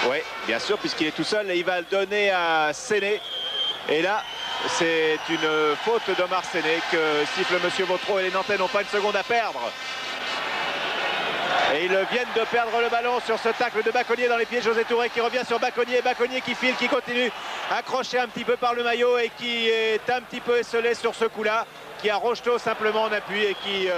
Oui, bien sûr, puisqu'il est tout seul et il va le donner à Séné. Et là, c'est une faute d'Omar Séné que siffle Monsieur Vautreau et les Nantais n'ont pas une seconde à perdre. Et ils viennent de perdre le ballon sur ce tacle de Baconnier dans les pieds. José Touré qui revient sur Baconnier. Baconnier qui file, qui continue, accroché un petit peu par le maillot et qui est un petit peu esselé sur ce coup-là. Qui a Rocheteau simplement en appui et qui